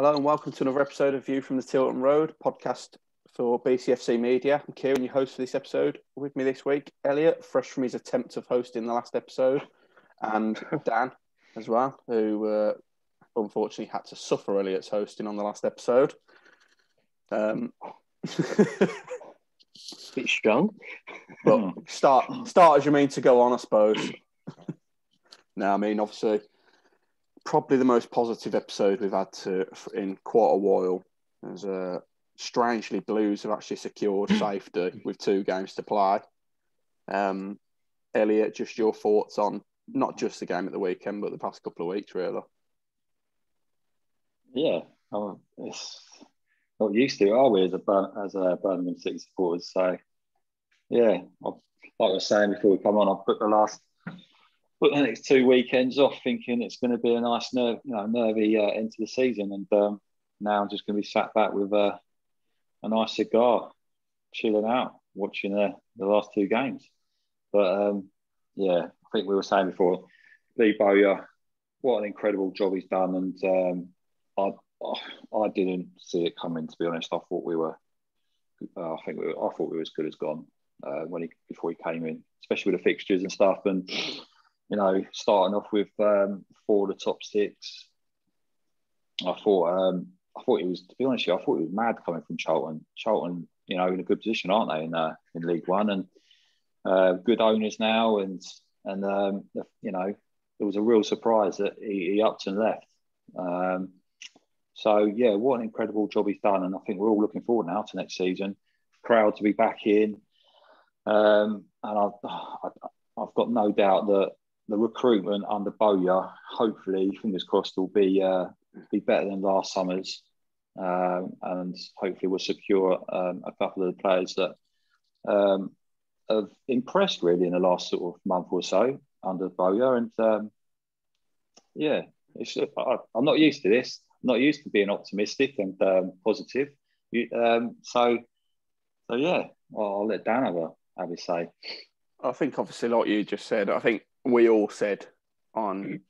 Hello and welcome to another episode of View from the Tilton Road, podcast for BCFC Media. I'm Kieran, your host for this episode. With me this week, Elliot, fresh from his attempt of hosting the last episode, and Dan as well, who unfortunately had to suffer Elliot's hosting on the last episode. Bit strong. But start as you mean to go on, I suppose. No, I mean, obviously, probably the most positive episode we've had in quite a while. As strangely, Blues have actually secured safety with 2 games to play. Elliot, just your thoughts on not just the game at the weekend, but the past couple of weeks, really. Yeah, it's not used to it, are we, as a Birmingham City supporters? So, yeah, like I was saying before we come on, I've put the next 2 weekends off, thinking it's going to be a nice, nervy end to the season, and now I'm just going to be sat back with a nice cigar, chilling out, watching the last 2 games. But yeah, I think we were saying before, Lee Bowyer, what an incredible job he's done, and I didn't see it coming. To be honest, I thought we were as good as gone before he came in, especially with the fixtures and stuff, and starting off with 4 of the top 6. I thought it was, to be honest with you, I thought it was mad coming from Charlton. Charlton, in a good position, aren't they, in League One, and good owners now, and it was a real surprise that he upped and left. So yeah, what an incredible job he's done, and I think we're all looking forward now to next season. Crowd to be back in, and I've got no doubt that the recruitment under Bowyer, hopefully, fingers crossed, will be better than last summer's, and hopefully we'll secure a couple of the players that have impressed really in the last sort of month or so under Bowyer. And yeah, I'm not used to this. I'm not used to being optimistic and positive. So yeah, I'll let Dan have his say. I think obviously, like you just said, I think we all said on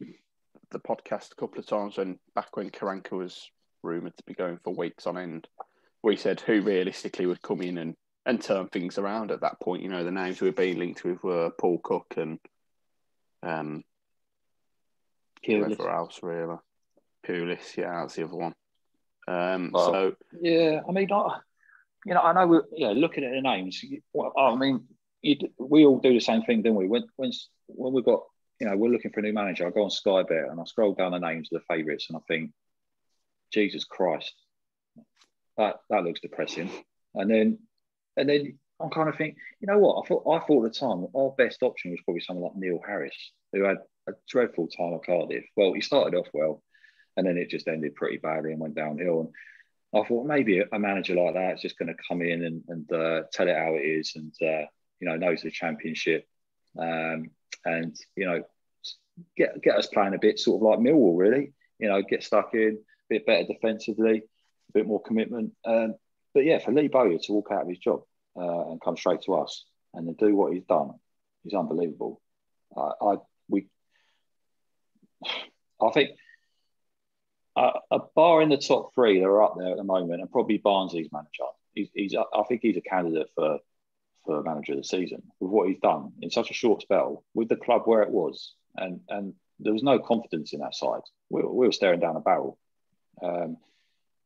the podcast a couple of times back when Karanka was rumoured to be going for weeks on end, we said who realistically would come in and turn things around at that point. The names we were being linked with were Paul Cook and whoever else, really. Pulis, yeah, that's the other one. So yeah, I mean, I know we're looking at the names. I mean, we all do the same thing, don't we? When we've got, we're looking for a new manager, I go on Sky Bet and I scroll down the names of the favourites and I think, Jesus Christ, that looks depressing. And then I'm kind of thinking, you know what? I thought at the time our best option was probably someone like Neil Harris, who had a dreadful time at Cardiff. Well, he started off well, and then it just ended pretty badly and went downhill. And I thought maybe a manager like that is just going to come in and tell it how it is, and knows the Championship, and get us playing a bit sort of like Millwall, really. Get stuck in, a bit better defensively, a bit more commitment. But yeah, for Lee Bowyer to walk out of his job and come straight to us and to do what he's done is unbelievable. I think a bar in the top 3 that are up there at the moment, and probably Barnsley's manager. I think he's a candidate for manager of the season with what he's done in such a short spell with the club where it was, and there was no confidence in that side. We were staring down a barrel, and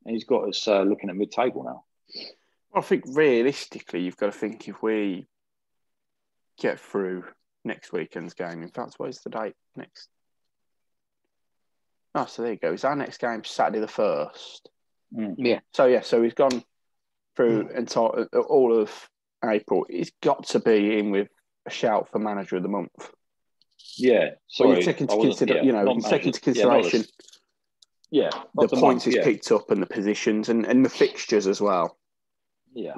he's got us looking at mid-table now. Well, I think realistically, you've got to think if we get through next weekend's game. In fact, where's the date next? Oh, so there you go. Is our next game Saturday the 1st? Yeah. So he's gone through all of April. He's got to be in with a shout for manager of the month. Yeah, sorry. Well, you take into consideration, the points he's picked up and the positions and the fixtures as well. Yeah,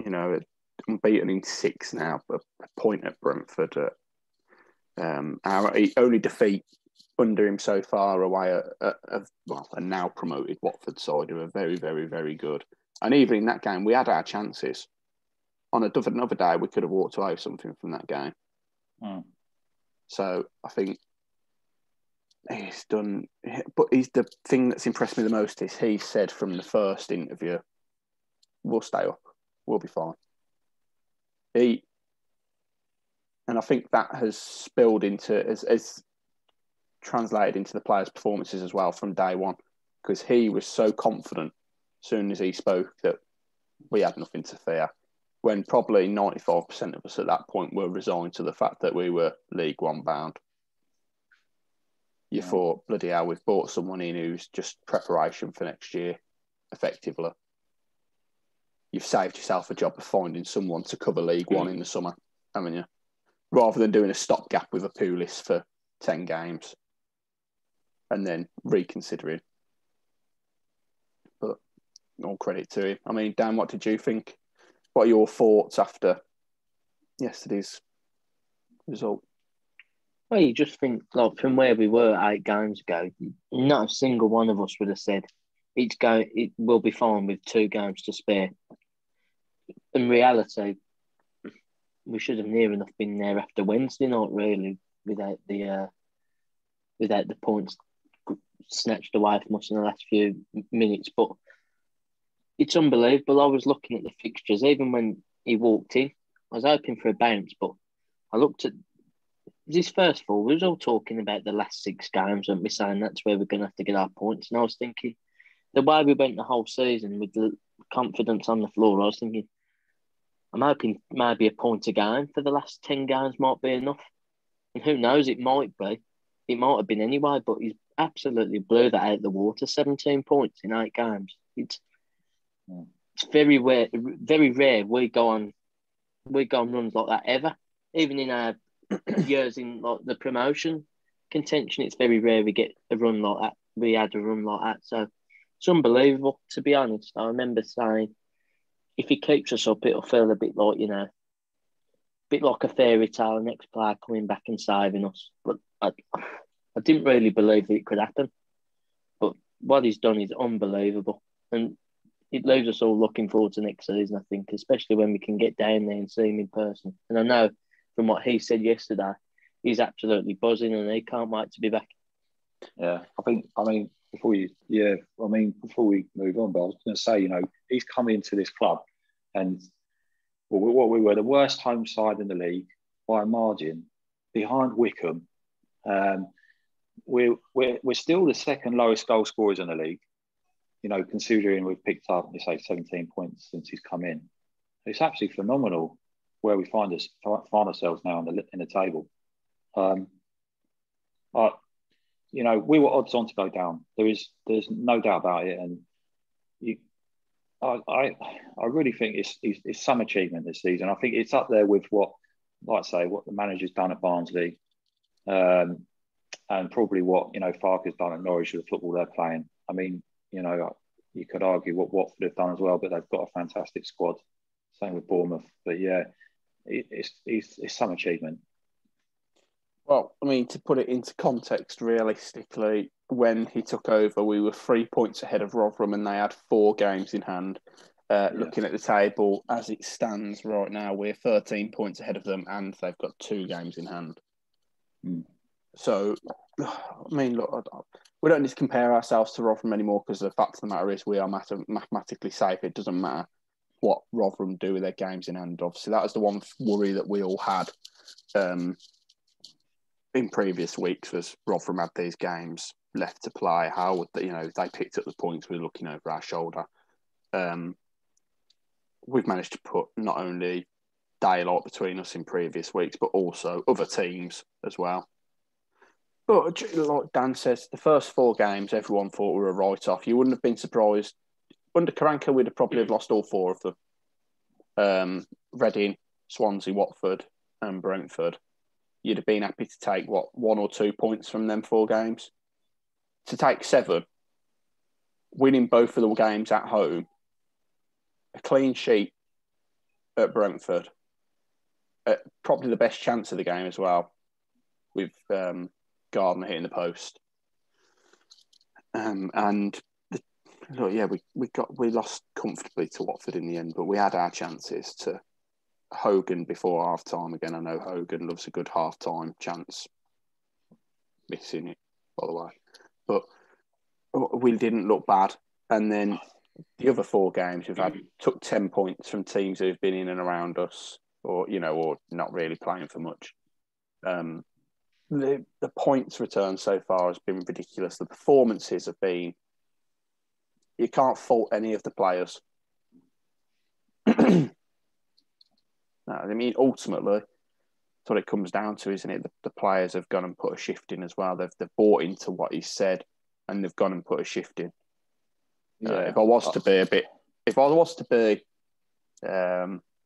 unbeaten in 6 now, a point at Brentford. Our only defeat under him so far away a now promoted Watford side who are very, very, very good. And even in that game, we had our chances. On another day, we could have walked away with something from that game. So I think he's done. But he's the thing that's impressed me the most is he said from the first interview, "We'll stay up. We'll be fine." And I think that has spilled into as translated into the players' performances as well from day one, because he was so confident as soon as he spoke that we had nothing to fear, when probably 95% of us at that point were resigned to the fact that we were League One bound. You thought, bloody hell, we've bought someone in who's just preparation for next year, effectively. You've saved yourself a job of finding someone to cover League One in the summer, haven't you? Rather than doing a stopgap with a Pulis for 10 games and then reconsidering. But all credit to him. I mean, Dan, what did you think? What are your thoughts after yesterday's result? Well, you just think, like, from where we were 8 games ago, not a single one of us would have said it will be fine with 2 games to spare. In reality, we should have near enough been there after Wednesday night, really, without the points snatched away from us in the last few minutes. But it's unbelievable. I was looking at the fixtures, even when he walked in. I was hoping for a bounce, but I looked at this first of all, we was all talking about the last 6 games, weren't we, saying that's where we're going to have to get our points. And I was thinking, the way we went the whole season with the confidence on the floor, I was thinking, I'm hoping maybe a point a game for the last 10 games might be enough. And who knows, it might be. It might have been anyway, but he's absolutely blew that out of the water. 17 points in 8 games. It's very rare we go on runs like that ever. Even in our years in like the promotion contention, it's very rare we get a run like that. We had a run like that. So it's unbelievable, to be honest. I remember saying, if he keeps us up, it'll feel a bit like, a bit like a fairy tale, next player coming back and saving us. But I didn't really believe that it could happen. But what he's done is unbelievable. And it leaves us all looking forward to next season, I think, especially when we can get down there and see him in person. And I know from what he said yesterday, he's absolutely buzzing and he can't wait to be back. Yeah, before we move on, but I was going to say, he's come into this club and we were the worst home side in the league by a margin, behind Wickham. We're still the second lowest goal scorers in the league, considering we've picked up, 17 points since he's come in. It's absolutely phenomenal where we find ourselves now in the table. We were odds on to go down. There's no doubt about it, and I really think it's some achievement this season. I think it's up there with what the manager's done at Barnsley, and probably what Farke's done at Norwich with the football they're playing. I mean, you could argue what Watford have done as well, but they've got a fantastic squad. Same with Bournemouth, but yeah, it's some achievement. Well, I mean, to put it into context, realistically, when he took over, we were 3 points ahead of Rotherham and they had 4 games in hand. Looking at the table, as it stands right now, we're 13 points ahead of them and they've got 2 games in hand. So, I mean, look, we don't need to compare ourselves to Rotherham anymore because the fact of the matter is we are mathematically safe. It doesn't matter what Rotherham do with their games in hand. Obviously, that was the one worry that we all had in previous weeks, was Rotherham had these games left to play. How would they picked up the points? We're looking over our shoulder. We've managed to put not only daylight between us in previous weeks, but also other teams as well. But like Dan says, the first 4 games, everyone thought were a write-off. You wouldn't have been surprised. Under Karanka, we'd have probably lost all 4 of them. Reading, Swansea, Watford and Brentford. You'd have been happy to take, 1 or 2 points from them 4 games. To take 7, winning both of the games at home, a clean sheet at Brentford, probably the best chance of the game as well, with Gardner hitting the post. We lost comfortably to Watford in the end, but we had our chances to Hogan before half time again. I know Hogan loves a good half time chance. Missing it. by the way. But we didn't look bad. And then the other 4 games we've had took 10 points from teams who've been in and around us, or not really playing for much. The points return so far has been ridiculous. The performances have been. You can't fault any of the players. No, I mean, ultimately, that's what it comes down to, isn't it? The players have gone and put a shift in as well. They've bought into what he said, and they've gone and put a shift in. Yeah. If I was to be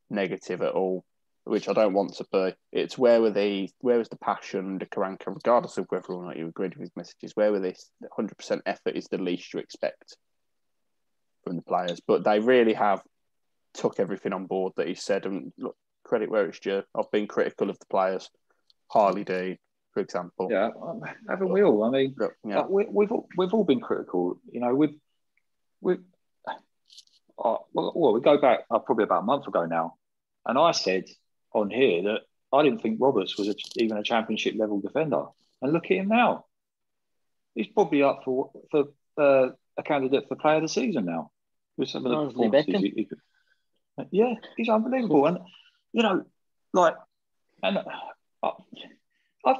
negative at all, which I don't want to be, it's where was the passion under Karanka, regardless of whether or not you agreed with his messages, where were this 100% effort is the least you expect from the players. But they really have took everything on board that he said, and look, credit where it's due. I've been critical of the players, Harley Dean, for example. Yeah, haven't we all? I mean, yeah. we've all been critical. You know, we go back probably about a month ago now, and I said on here that I didn't think Roberts was even a championship level defender, and look at him now. He's probably up for a candidate for player of the season now with some of the performances. Yeah, he's unbelievable, and I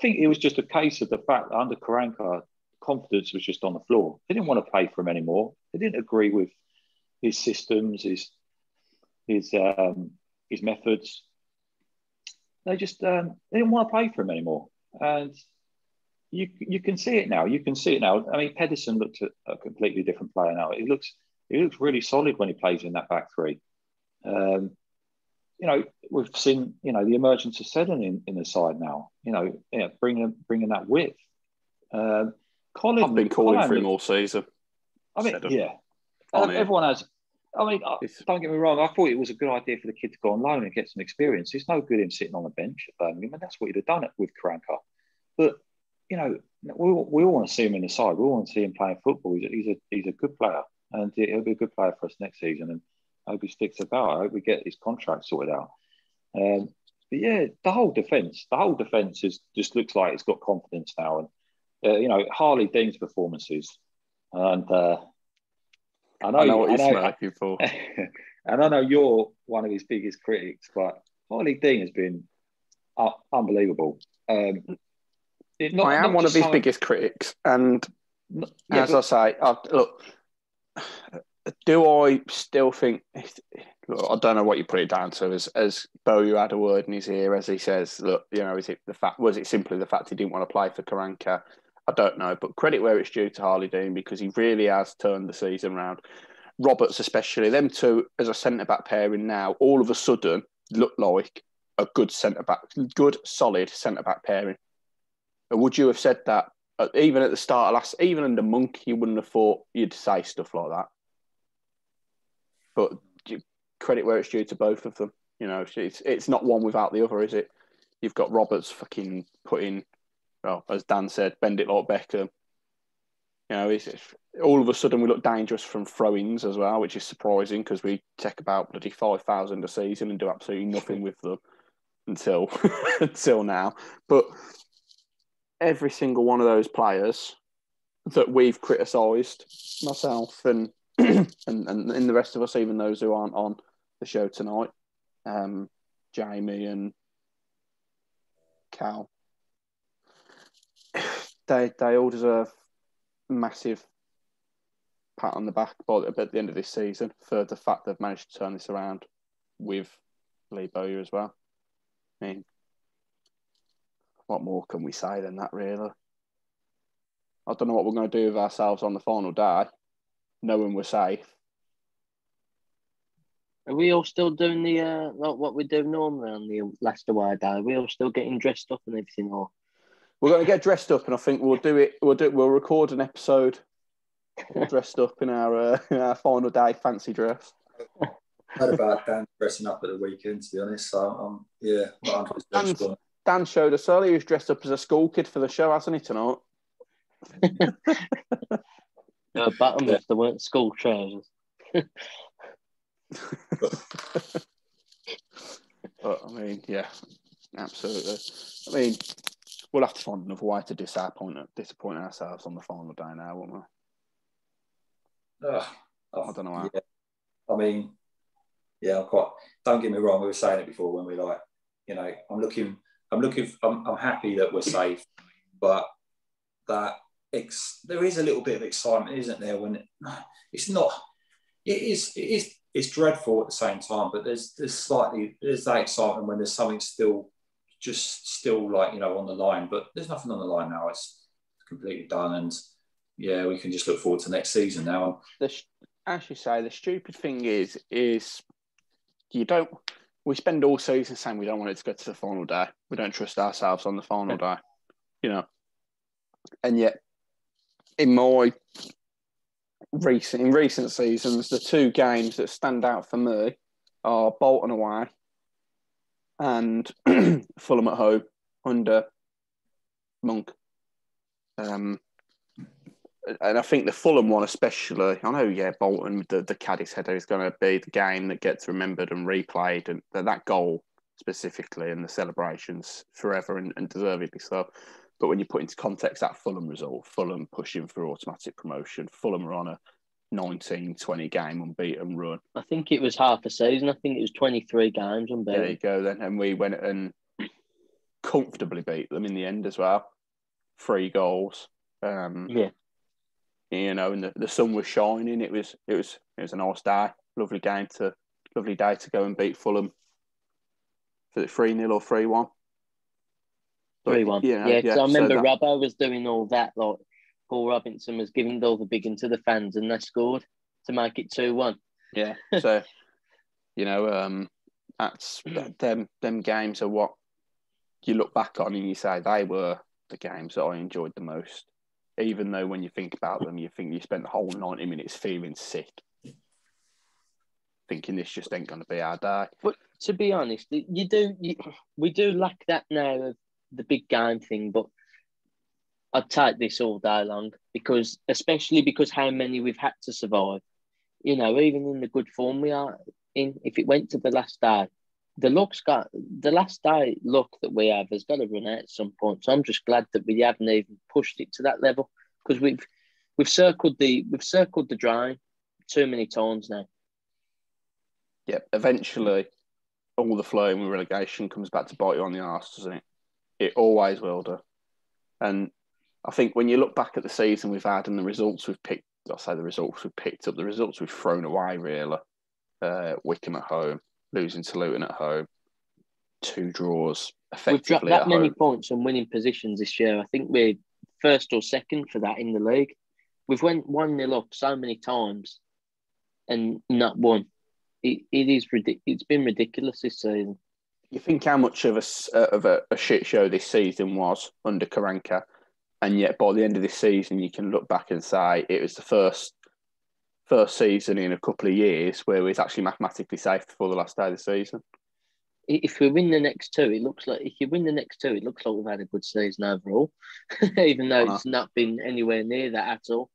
think it was just a case of the fact that under Karanka, confidence was just on the floor. They didn't want to play for him anymore. They didn't agree with his systems, his methods. They just they didn't want to play for him anymore, and you can see it now. You can see it now. I mean, Pedersen looked at a completely different player now. He looks really solid when he plays in that back three. We've seen the emergence of Seddon in the side now. Bringing that width. Colin, I've been calling for him all season. I mean, yeah, everyone has. I mean, don't get me wrong. I thought it was a good idea for the kid to go on loan and get some experience. It's no good him sitting on the bench at Birmingham, and that's what he'd have done with Karanka. But we all want to see him in the side. We all want to see him playing football. He's a good player, and he'll be a good player for us next season. And I hope he sticks about. I hope we get his contract sorted out. But yeah, the whole defence just looks like it's got confidence now. And Harley Dean's performances, and I know what he's smirking for. And I know you're one of his biggest critics, but Harley Dean has been unbelievable. I am one of his biggest critics, and I say, look, do I still think? Look, I don't know what you put it down to. As Bowyer had a word in his ear, as he says, look, was it simply the fact he didn't want to play for Karanka? I don't know, but credit where it's due to Harley Dean, because he really has turned the season around. Roberts especially, them two as a centre-back pairing now, all of a sudden look like a good centre-back, good, solid centre-back pairing. Would you have said that even at the start of even under Monk, you wouldn't have thought you'd say stuff like that? But credit where it's due to both of them. It's not one without the other, is it? You've got Roberts fucking putting, well, as Dan said, bend it like Beckham. All of a sudden we look dangerous from throw-ins as well, which is surprising because we take about bloody 5,000 a season and do absolutely nothing with them until now. But every single one of those players that we've criticised, myself and the rest of us, even those who aren't on the show tonight, Jamie and Cal, they all deserve massive pat on the back at the end of this season for the fact they've managed to turn this around with Lee Bowyer as well. I mean, what more can we say than that, really? I don't know what we're going to do with ourselves on the final day, knowing we're safe. Are we all still doing the like what we do normally on the last away day? Are we all still getting dressed up and everything, or? We're going to get dressed up, and I think we'll record an episode all dressed up in our final day fancy dress. Not about Dan dressing up at the weekend, to be honest. So not 100% sure. Dan showed us earlier he was dressed up as a school kid for the show, hasn't he, tonight? No, bottoms, they weren't school trousers. But I mean, yeah, absolutely. I mean, We'll have to find another way to disappoint ourselves on the final day now, won't we? I don't know how. Yeah. I mean, yeah, I'm quite. Don't get me wrong. We were saying it before when we like, you know, I'm happy that we're safe, but that there is a little bit of excitement, isn't there? When it's not, it's dreadful at the same time, but there's that excitement when there's something still like, you know, on the line, but there's nothing on the line now. It's completely done, and yeah, we can just look forward to next season now. As you say, the stupid thing is we spend all season saying we don't want it to go to the final day. We don't trust ourselves on the final day, you know. And yet, in recent seasons, the two games that stand out for me are Bolton away and Fulham at home under Monk. And I think the Fulham one especially, I know, Bolton, the Cadiz header is going to be the game that gets remembered and replayed, and that goal specifically and the celebrations forever and deservedly so. But when you put into context that Fulham result, Fulham pushing for automatic promotion, Fulham are on a 19-20 game unbeaten run. I think it was half a season. I think it was 23 games unbeaten. There you go then. And we went and comfortably beat them in the end as well. 3 goals. Yeah. You know, and the sun was shining. It was a nice day. Lovely day to go and beat Fulham. For the 3-0 or 3-1. 3-1. Yeah, because I remember Robbo was doing all that. Like Paul Robinson was giving all the big one to the fans, and they scored to make it 2-1. Yeah. So, you know, that's them games are what you look back on and you say they were the games that I enjoyed the most. Even though when you think about them, you think you spent the whole 90 minutes feeling sick, thinking this just ain't going to be our day. But to be honest, we do lack that now of the big game thing. But I'd take this all day long especially because how many we've had to survive. You know, even in the good form we are in, if it went to the last day, the last day luck that we have has got to run out at some point. So I'm just glad that we haven't even pushed it to that level, because we've circled the drain too many times now. Yeah, eventually all the flowing with relegation comes back to bite you on the arse, doesn't it? It always will do. And I think when you look back at the season we've had and the results we've picked, the results we've thrown away, really. Wickham at home, losing to Luton at home, 2 draws effectively. We've dropped that many points and winning positions this year. I think we're first or second for that in the league. We've went 1-0 up so many times and not won. It's been ridiculous this season. You think how much of a shit show this season was under Karanka, and yet by the end of this season you can look back and say it was the first season in a couple of years where it's actually mathematically safe before the last day of the season. If we win the next 2, it looks like we've had a good season overall, even though it's not been anywhere near that at all.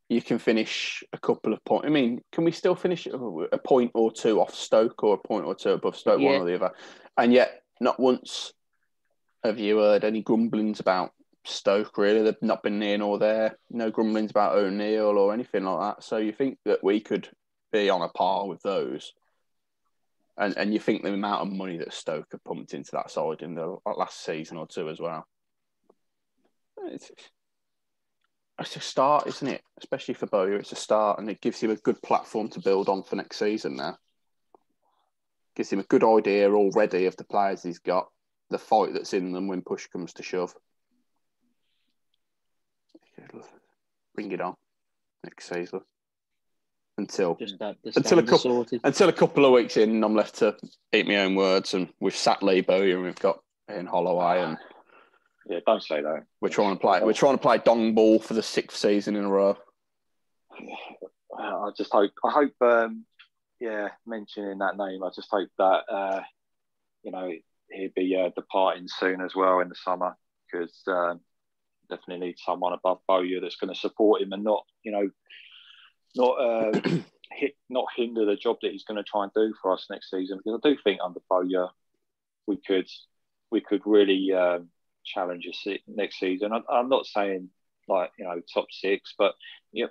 You can finish a couple of points. I mean, can we still finish a point or 2 off Stoke or a point or 2 above Stoke, one or the other? And yet, not once have you heard any grumblings about Stoke, really. They've not been near nor there. No grumblings about O'Neill or anything like that. So you think that we could be on a par with those. And you think the amount of money that Stoke have pumped into that side in the last season or 2 as well. It's a start, isn't it? Especially for Bowyer, it's a start, and it gives him a good platform to build on for next season now. Gives him a good idea already of the players he's got, the fight that's in them when push comes to shove. Bring it on next season. Until a couple of weeks in, I'm left to eat my own words, and we've sat Lee Bowyer and we've got Ian Holloway, and don't say that. We're trying to play dong ball for the 6th season in a row. I hope mentioning that name, I just hope that he'd be departing soon as well in the summer, because definitely need someone above Bowyer that's going to support him and not hinder the job that he's going to try and do for us next season. Because I do think under Bowyer we could really next season. I'm not saying like top 6, but yeah,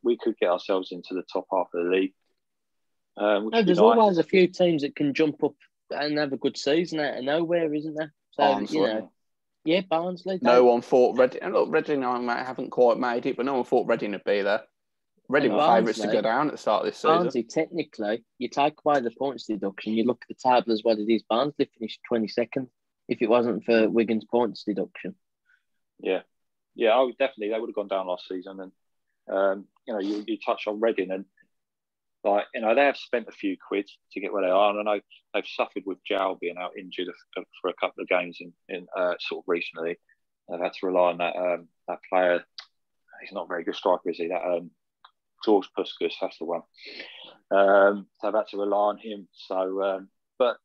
we could get ourselves into the top half of the league. There's always a few teams that can jump up and have a good season out of nowhere, isn't there? So Barnsley. Yeah, Barnsley. No one thought Reading. And look, Reading, I haven't quite made it, but no one thought Reading would be there. Reading were favourites to go down at the start of this season. Barnsley, technically, you take away the points deduction, you look at the table as what it is. Barnsley finished 22nd if it wasn't for Wigan's points deduction. Yeah, definitely. They would have gone down last season. And, you touch on Reading and, they have spent a few quid to get where they are. And I know they've suffered with Jow being out injured for a couple of games in sort of recently. They've had to rely on that player. He's not a very good striker, is he? That George Puskas, that's the one. They've had to rely on him. So, but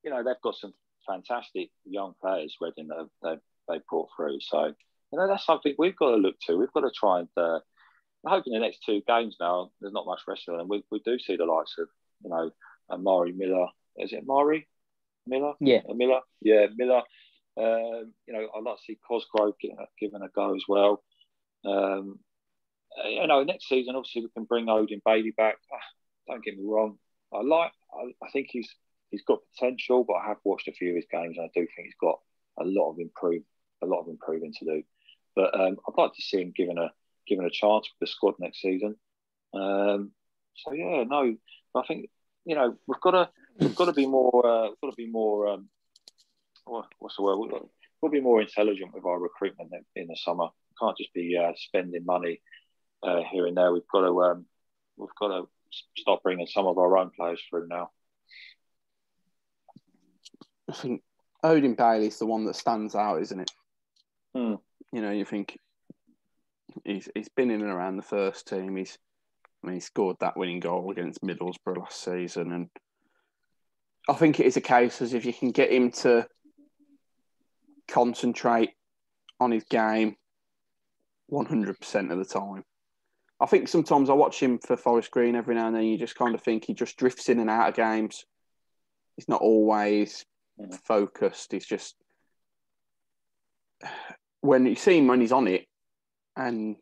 they've got some fantastic young players, Reading, that they brought through. So, that's something we've got to look to. We've got to try and. I'm hoping the next 2 games now, there's not much rest of them. We do see the likes of, Murray Miller. Is it Murray Miller? Yeah. Miller. Yeah, Miller. I'd like to see Cosgrove given a go as well. Next season, obviously, we can bring Odin Bailey back. Don't get me wrong. I think he's got potential, but I have watched a few of his games, and I do think he's got a lot of improving to do. But I'd like to see him given a chance with the squad next season. I think we've got to be more. What's the word? We've got to be more intelligent with our recruitment in the summer. We can't just be spending money here and there. We've got to start bringing some of our own players through now. I think Odin Bailey's the one that stands out, isn't it? You think. He's been in and around the first team. He scored that winning goal against Middlesbrough last season, and I think it is a case as if you can get him to concentrate on his game 100% of the time. I think sometimes I watch him for Forest Green every now and then. You just kind of think he just drifts in and out of games. He's not always focused. He's just when you see him when he's on it. And,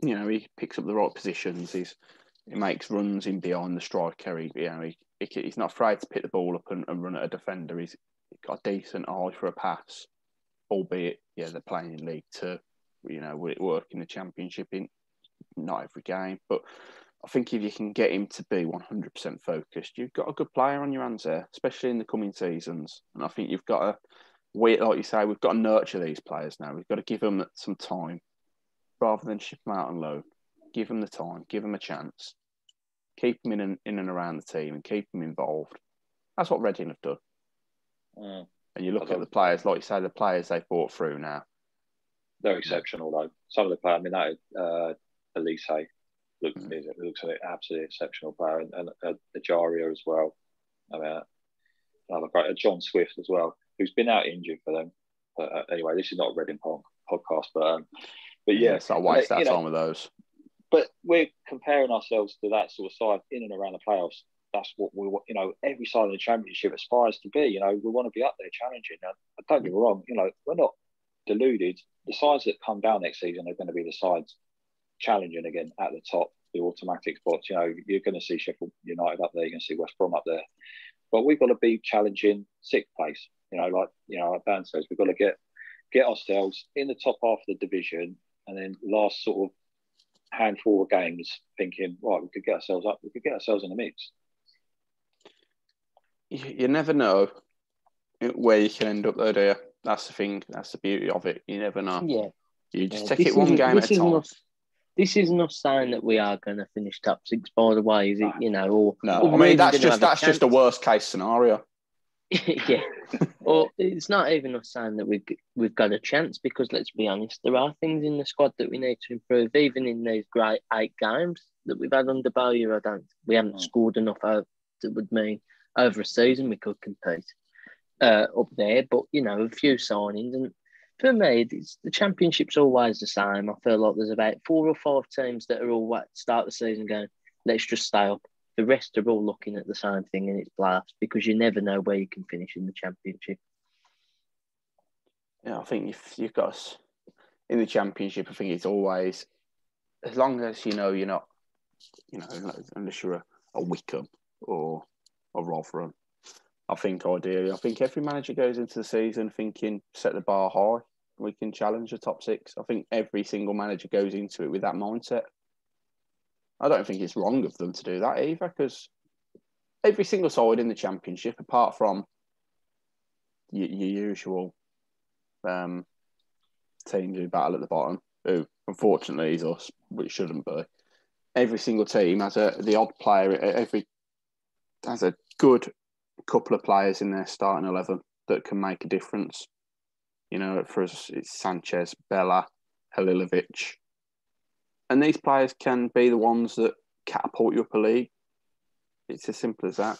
he picks up the right positions. He makes runs in behind the striker. He's not afraid to pick the ball up and run at a defender. He's got a decent eye for a pass, albeit, they're playing in League Two. Will it work in the Championship? In not every game. But I think if you can get him to be 100% focused, you've got a good player on your hands there, especially in the coming seasons. And I think you've got to, like you say, we've got to nurture these players now. We've got to give them some time. Rather than ship them out on loan, give them the time, give them a chance, keep them in and around the team and keep them involved. That's what Reading have done. And you look at the players, like you say, the players they brought through now. They're exceptional, though. Some of the players, that Elise looks an absolutely exceptional player, and Ajaria as well. Another great, John Swift as well, who's been out injured for them. But anyway, this is not a Reading podcast, but yeah, so I waste our time with those. But we're comparing ourselves to that sort of side in and around the playoffs. That's what we want. Every side of the Championship aspires to be. We want to be up there challenging. And don't get me wrong. We're not deluded. The sides that come down next season are going to be the sides challenging again at the top, the automatic spots. You're going to see Sheffield United up there. You're going to see West Brom up there. But we've got to be challenging 6th place. Like Dan says, we've got to get ourselves in the top half of the division. And then last sort of handful of games thinking, right, we could get ourselves up. We could get ourselves in the mix. You never know where you can end up, though, do you? That's the thing. That's the beauty of it. You never know. Yeah. You just take it one game at a time. This isn't us saying that we are going to finish top 6, by the way, is it? No, I mean, that's just a worst case scenario. Yeah. Or it's not even us saying that we've got a chance, because let's be honest, there are things in the squad that we need to improve. Even in these great 8 games that we've had under Bowyer, we haven't scored enough out that would mean over a season we could compete up there. But a few signings, and for me, the Championship's always the same. I feel like there's about 4 or 5 teams that are all at the start of the season going, let's just stay up. The rest are all looking at the same thing, and it's blast, because you never know where you can finish in the Championship. I think if you've got us in the Championship, I think it's always, as long as you're not, unless you're a Wickham or a Rotherham. I think ideally, every manager goes into the season thinking set the bar high. We can challenge the top 6. I think every single manager goes into it with that mindset. I don't think it's wrong of them to do that either, because every single side in the Championship, apart from your usual teams who battle at the bottom, who unfortunately is us, which shouldn't be. Every single team has the odd player. Has a good couple of players in their starting 11 that can make a difference. For us, it's Sanchez, Bella, Halilovic. And these players can be the ones that catapult you up a league. It's as simple as that.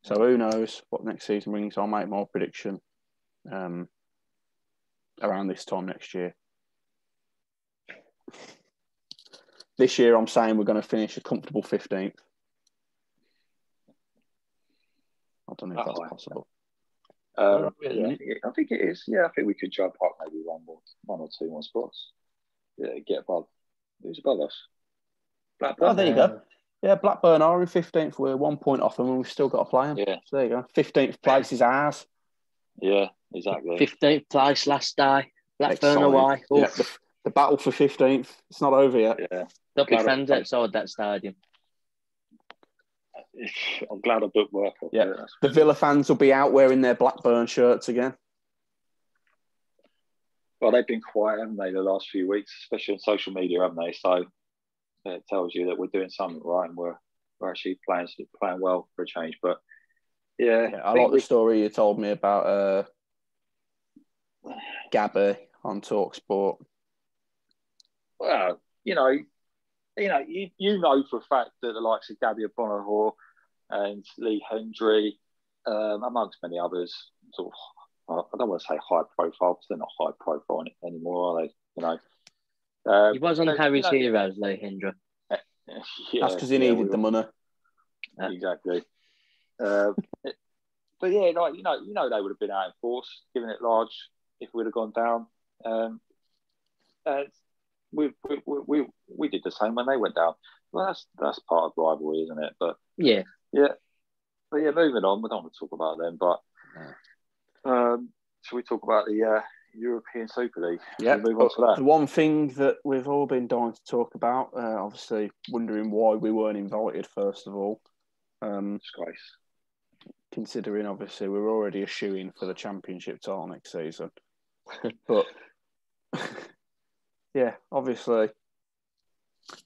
So who knows what next season brings? I'll make my prediction around this time next year. This year, I'm saying we're going to finish a comfortable 15th. I don't know if that's possible. I think it is. Yeah, I think we could jump up maybe one or two more spots. Yeah, get above. Who's above us? Blackburn. Oh, there you go. Yeah, Blackburn are in 15th. We're 1 point off them, and we've still got to play them. Yeah. So there you go. 15th place is ours. Yeah, exactly. 15th place last day. Blackburn away. Yeah, the battle for 15th. It's not over yet. Yeah. There'll be fans outside that stadium. I'm glad I booked work. Yeah, the Villa fans will be out wearing their Blackburn shirts again. Well, they've been quiet, haven't they, the last few weeks, especially on social media, haven't they? So it tells you that we're doing something right and we're actually playing well for a change. But yeah, I like the story you told me about Gabby on TalkSport. Well, you know for a fact that the likes of Gabby Bonahor and Lee Hendry, amongst many others, sort of, I don't want to say high profile because they're not high profile anymore, are they? He was on Harry's Heroes, Lee Hendry. Yeah, that's because he needed the money. Exactly. But yeah, they would have been out in force, giving it large if we'd have gone down. We did the same when they went down. Well, that's part of rivalry, isn't it? But yeah. But yeah, moving on. We don't want to talk about them, but shall we talk about the European Super League? Yeah, move on to that. The one thing that we've all been dying to talk about, obviously wondering why we weren't invited, first of all. Disgrace. Considering, obviously, we're already a shoo-in for the Championship title next season. But, yeah, obviously,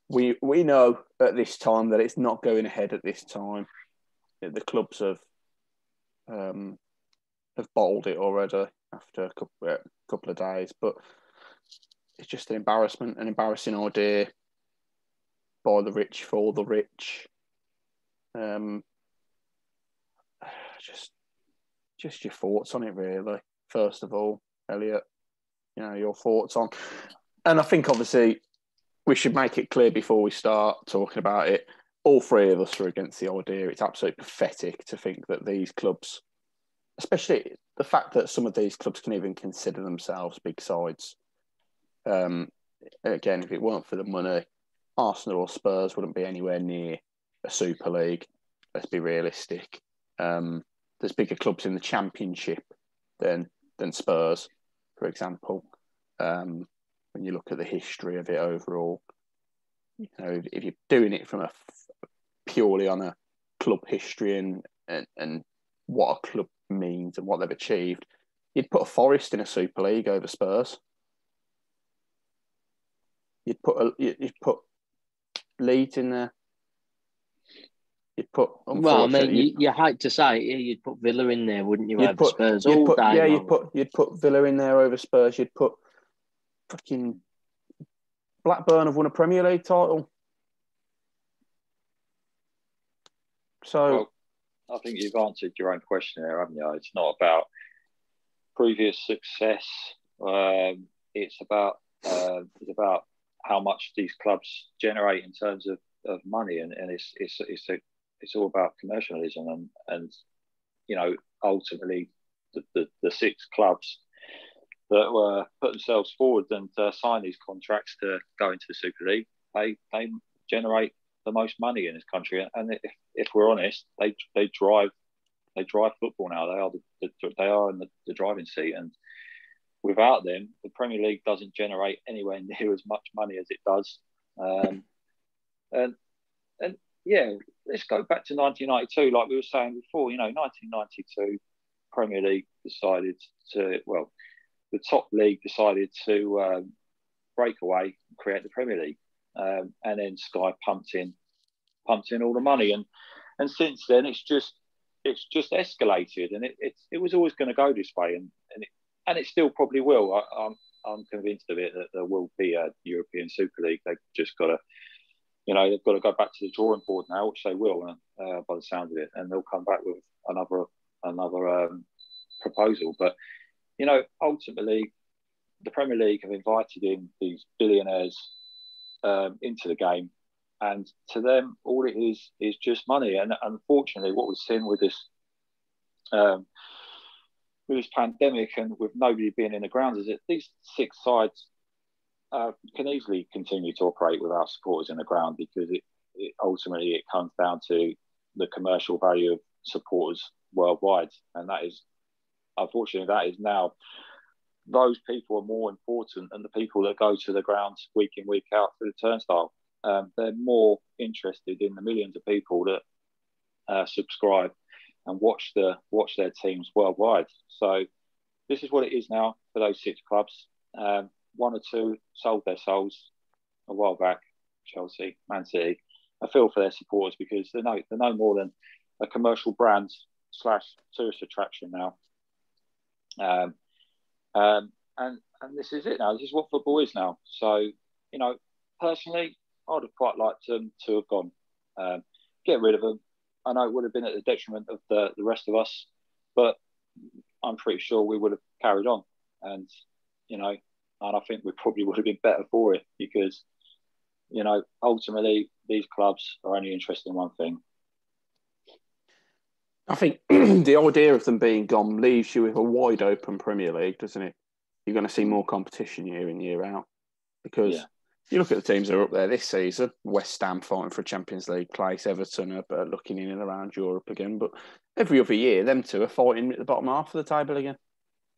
we know at this time that it's not going ahead at this time. The clubs have bottled it already after a couple of days, but it's just an embarrassing idea by the rich for the rich. Just your thoughts on it, really. First of all, Elliot, your thoughts on, and I think obviously we should make it clear before we start talking about it. All three of us are against the idea. It's absolutely pathetic to think that these clubs, especially the fact that some of these clubs can even consider themselves big sides. Again, if it weren't for the money, Arsenal or Spurs wouldn't be anywhere near a Super League. Let's be realistic. There's bigger clubs in the Championship than Spurs, for example. When you look at the history of it overall, if you're doing it from purely on a club history and what a club means and what they've achieved, you'd put a Forest in a Super League over Spurs. You'd put Leeds in there. You'd put. Well, I mean, you hate to say it, you'd put Villa in there, wouldn't you? Over Spurs all day. Yeah, you'd put Villa in there over Spurs. You'd put fucking Blackburn have won a Premier League title. So, I think you've answered your own question there, haven't you? It's not about previous success. It's about how much these clubs generate in terms of money, and it's all about commercialism, and ultimately the 6 clubs that were put themselves forward and sign these contracts to go into the Super League, they generate the most money in this country. And if we're honest, they drive football now. They are in the driving seat, and without them, the Premier League doesn't generate anywhere near as much money as it does. And yeah, let's go back to 1992, like we were saying before. 1992, Premier League decided to, the top league decided to break away and create the Premier League, and then Sky pumped in all the money, and since then it's just escalated, and it was always going to go this way, and it still probably will. I'm convinced of it that there will be a European Super League. They've just got to, they've got to go back to the drawing board now, which they will, by the sound of it, and they'll come back with another proposal. But ultimately, the Premier League have invited in these billionaires into the game, and to them, all it is just money. And unfortunately, what we've seen with this pandemic and with nobody being in the ground is that these 6 sides can easily continue to operate without supporters in the ground, because it ultimately comes down to the commercial value of supporters worldwide, and that is, unfortunately, that is now, those people are more important than the people that go to the grounds week in, week out to the turnstile. They're more interested in the millions of people that subscribe and watch their teams worldwide. So this is what it is now for those 6 clubs. 1 or 2 sold their souls a while back, Chelsea, Man City. I feel for their supporters, because they're no more than a commercial brand / tourist attraction now. And this is it now. This is what football is now. So, personally, I'd have quite liked them to have gone. Get rid of them. I know it would have been at the detriment of the rest of us, but I'm pretty sure we would have carried on. And, and I think we probably would have been better for it, because, ultimately, these clubs are only interested in one thing. I think the idea of them being gone leaves you with a wide open Premier League, doesn't it? You're going to see more competition year in, year out, because you look at the teams that are up there this season. West Ham fighting for a Champions League place, Everton are looking in and around Europe again, but every other year them two are fighting at the bottom half of the table again.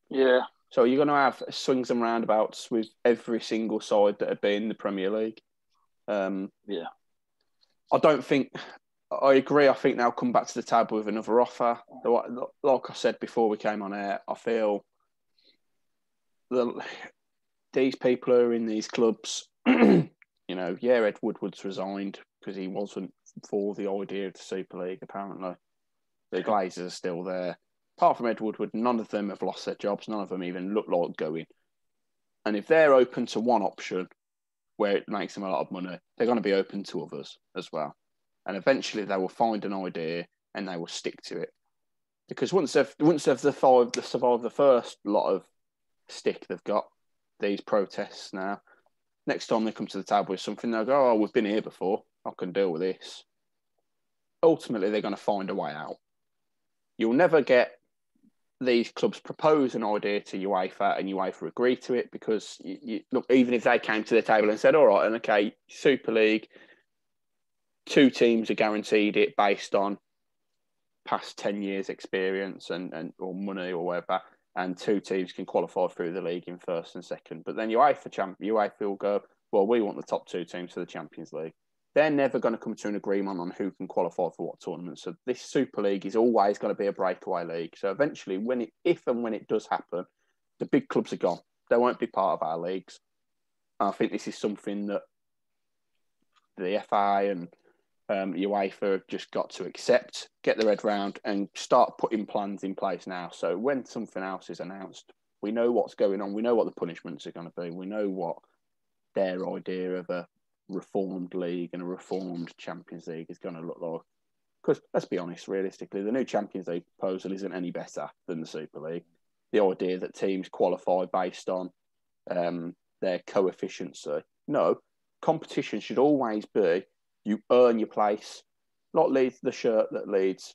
Yeah. So you're going to have swings and roundabouts with every single side that have been in the Premier League. I don't think... I agree. I think they'll come back to the table with another offer. Like I said before we came on air, I feel these people who are in these clubs, Ed Woodward's resigned because he wasn't for the idea of the Super League, apparently. The Glazers are still there. Apart from Ed Woodward, none of them have lost their jobs. None of them even look like going. And if they're open to one option where it makes them a lot of money, they're going to be open to others as well. And eventually they will find an idea and they will stick to it. Because once they've survived the first lot of stick they've got, these protests now, next time they come to the table with something, they'll go, oh, we've been here before, I can deal with this. Ultimately, they're going to find a way out. You'll never get these clubs propose an idea to UEFA and UEFA agree to it, because, look, even if they came to the table and said, all right, and okay, Super League, 2 teams are guaranteed it based on past 10 years experience and or money or whatever, and 2 teams can qualify through the league in first and second. But then UEFA will go, well, we want the top 2 teams for the Champions League. They're never going to come to an agreement on who can qualify for what tournament. So this Super League is always going to be a breakaway league. So eventually, if and when it does happen, the big clubs are gone. They won't be part of our leagues. And I think this is something that the FA and UEFA have just got to accept, get their head round, and start putting plans in place now. So when something else is announced, we know what's going on. We know what the punishments are going to be. We know what their idea of a reformed league and a reformed Champions League is going to look like. Because let's be honest, realistically, the new Champions League proposal isn't any better than the Super League. The idea that teams qualify based on their coefficiency. No, competition should always be you earn your place. Not Leeds, the shirt that Leeds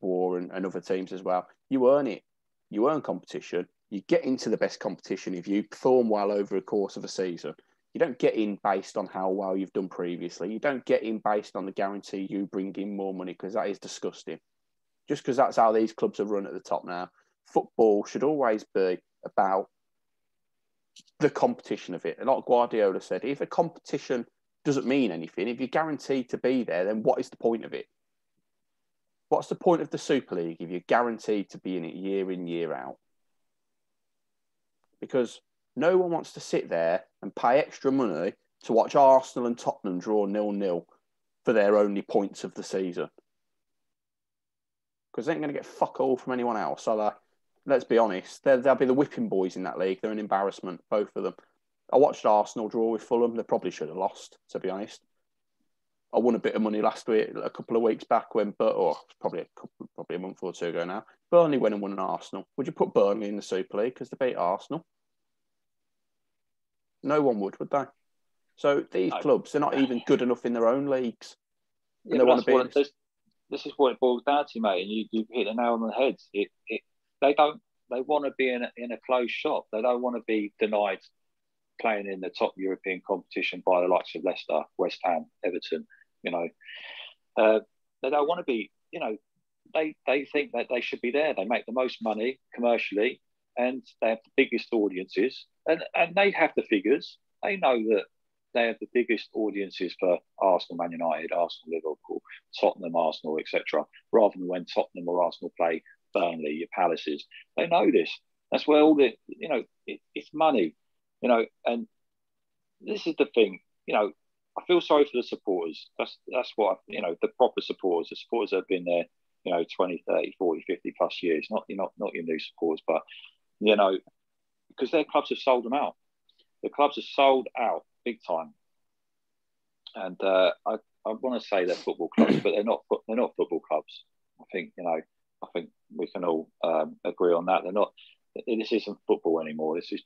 wore and other teams as well. You earn it. You earn competition. You get into the best competition if you perform well over the course of a season. You don't get in based on how well you've done previously. You don't get in based on the guarantee you bring in more money, because that is disgusting. Just because that's how these clubs are run at the top now. Football should always be about the competition of it. And like Guardiola said, if a competition doesn't mean anything, if you're guaranteed to be there, then what is the point of it? What's the point of the Super League if you're guaranteed to be in it year in, year out? Because no one wants to sit there and pay extra money to watch Arsenal and Tottenham draw 0-0 for their only points of the season. Because they ain't going to get fuck all from anyone else. So let's be honest, they'll be the whipping boys in that league. They're an embarrassment, both of them. I watched Arsenal draw with Fulham. They probably should have lost, to be honest. I won a bit of money last week, a couple of weeks back probably a month or two ago now. Burnley went and won an Arsenal. Would you put Burnley in the Super League because they beat Arsenal? No one would they? So these clubs, they're not even good enough in their own leagues. And they want to be. This is what it boils down to, mate. And you hit the nail on the head. They want to be in a closed shop. They don't want to be denied playing in the top European competition by the likes of Leicester, West Ham, Everton. They don't want to be. They think that they should be there. They make the most money commercially, and they have the biggest audiences, and they have the figures. They know that they have the biggest audiences for Arsenal, Man United, Arsenal, Liverpool, Tottenham, Arsenal, etc. Rather than when Tottenham or Arsenal play Burnley, your Palaces. They know this. That's where all the it's money. And this is the thing. I feel sorry for the supporters. That's what the proper supporters. The supporters that have been there, 20, 30, 40, 50 plus years. Not your new supporters, but because their clubs have sold them out. The clubs are sold out big time. And I want to say they're football clubs, but they're not football clubs. I think we can all agree on that. They're not. This isn't football anymore. They're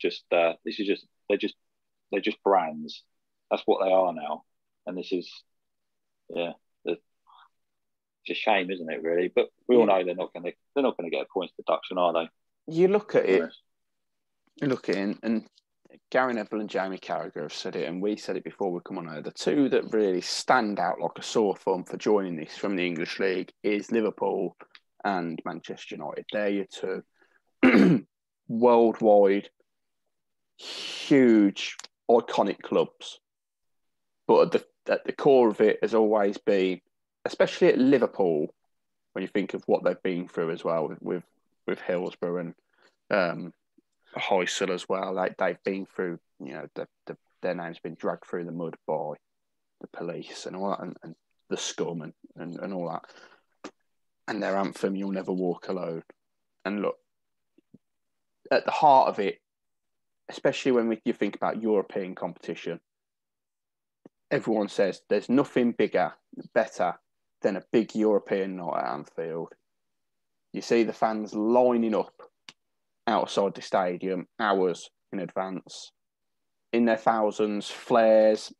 just brands. That's what they are now. And this is, it's a shame, isn't it? Really, but we all know they're not going to get a points deduction, are they? You look at it, and Gary Neville and Jamie Carragher have said it, and we said it before we come on here. The two that really stand out like a sore thumb for joining this from the English League is Liverpool and Manchester United. They're your two worldwide, huge, iconic clubs. But at the core of it has always been, especially at Liverpool, when you think of what they've been through as well with Hillsborough and Heysel as well. They've been through, their name's been dragged through the mud by the police and all that, and the scum and all that. And their anthem, "You'll Never Walk Alone." And look, at the heart of it, especially when you think about European competition, everyone says there's nothing better than a big European night at Anfield. You see the fans lining up outside the stadium hours in advance, in their thousands, flares,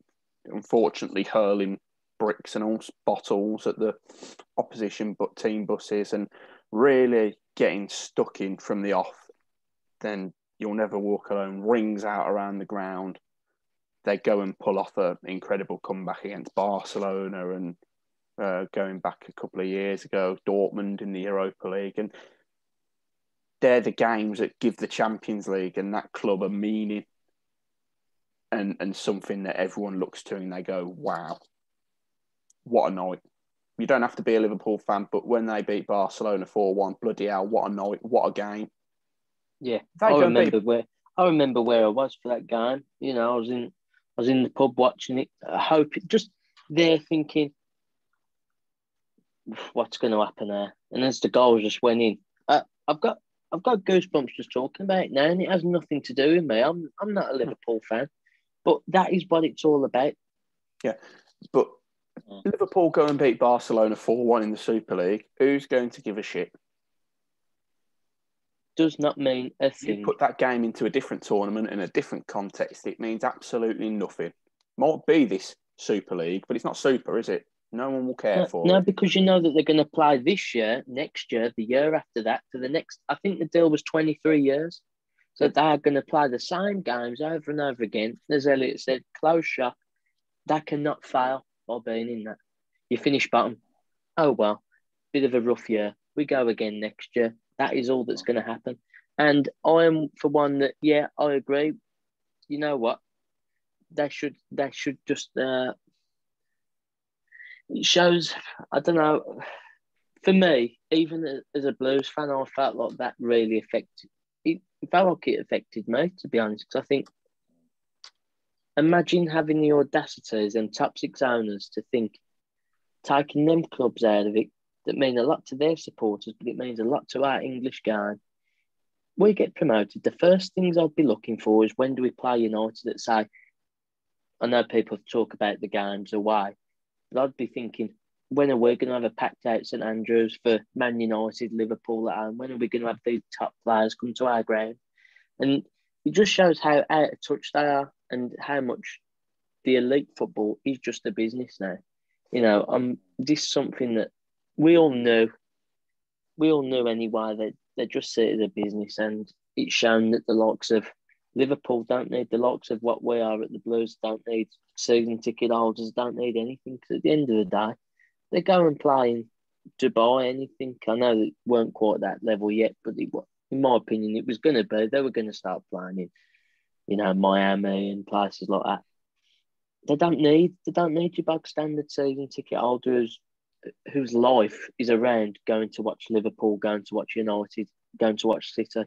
unfortunately hurling bricks and all bottles at the opposition team buses, and really getting stuck in from the off. Then "You'll Never Walk Alone" rings out around the ground. They go and pull off an incredible comeback against Barcelona, and going back a couple of years ago, Dortmund in the Europa League. And they're the games that give the Champions League and that club a meaning and something that everyone looks to and they go, wow, what a night. You don't have to be a Liverpool fan, but when they beat Barcelona 4-1, bloody hell, what a night, what a game. Yeah, I remember where I was for that game. I was in the pub watching it. I hope just there thinking, what's going to happen there? And as the goals just went in, I've got goosebumps just talking about it now, and it has nothing to do with me. I'm not a Liverpool fan, but that is what it's all about. Yeah, but Liverpool go and beat Barcelona 4-1 in the Super League. Who's going to give a shit? Does not mean a thing. You put that game into a different tournament in a different context, it means absolutely nothing. Might be this Super League, but it's not Super, is it? No one will care for it. No, because you know that they're going to play this year, next year, the year after that, for the next. I think the deal was 23 years. So they're going to play the same games over and over again. As Elliot said, close shop. They cannot fail by being in that. You finish bottom. Oh, well, bit of a rough year. We go again next year. That is all that's going to happen. And I am for one that, yeah, I agree. You know what? They should just, it shows, I don't know, for me, even as a Blues fan, I felt like that really affected, it felt like it affected me, to be honest, because I think, imagine having the audacity as them top six owners to think taking them clubs out of it that mean a lot to their supporters, but it means a lot to our English game. We get promoted. The first things I'd be looking for is when do we play United that say, I know people talk about the games away, but I'd be thinking, when are we going to have a packed out St Andrews for Man United, Liverpool at home? When are we going to have these top players come to our ground? And it just shows how out of touch they are and how much the elite football is just a business now. You know, this is something that we all knew. We all knew anyway that they just see it as a business, and it's shown that the likes of Liverpool don't need, the likes of what we are at the Blues don't need, season ticket holders don't need anything, because at the end of the day, they go and play in Dubai, anything. I know they weren't quite that level yet, but in my opinion, it was going to be. They were going to start playing in, you know, Miami and places like that. They don't need your bog standard season ticket holders whose life is around going to watch Liverpool, going to watch United, going to watch City,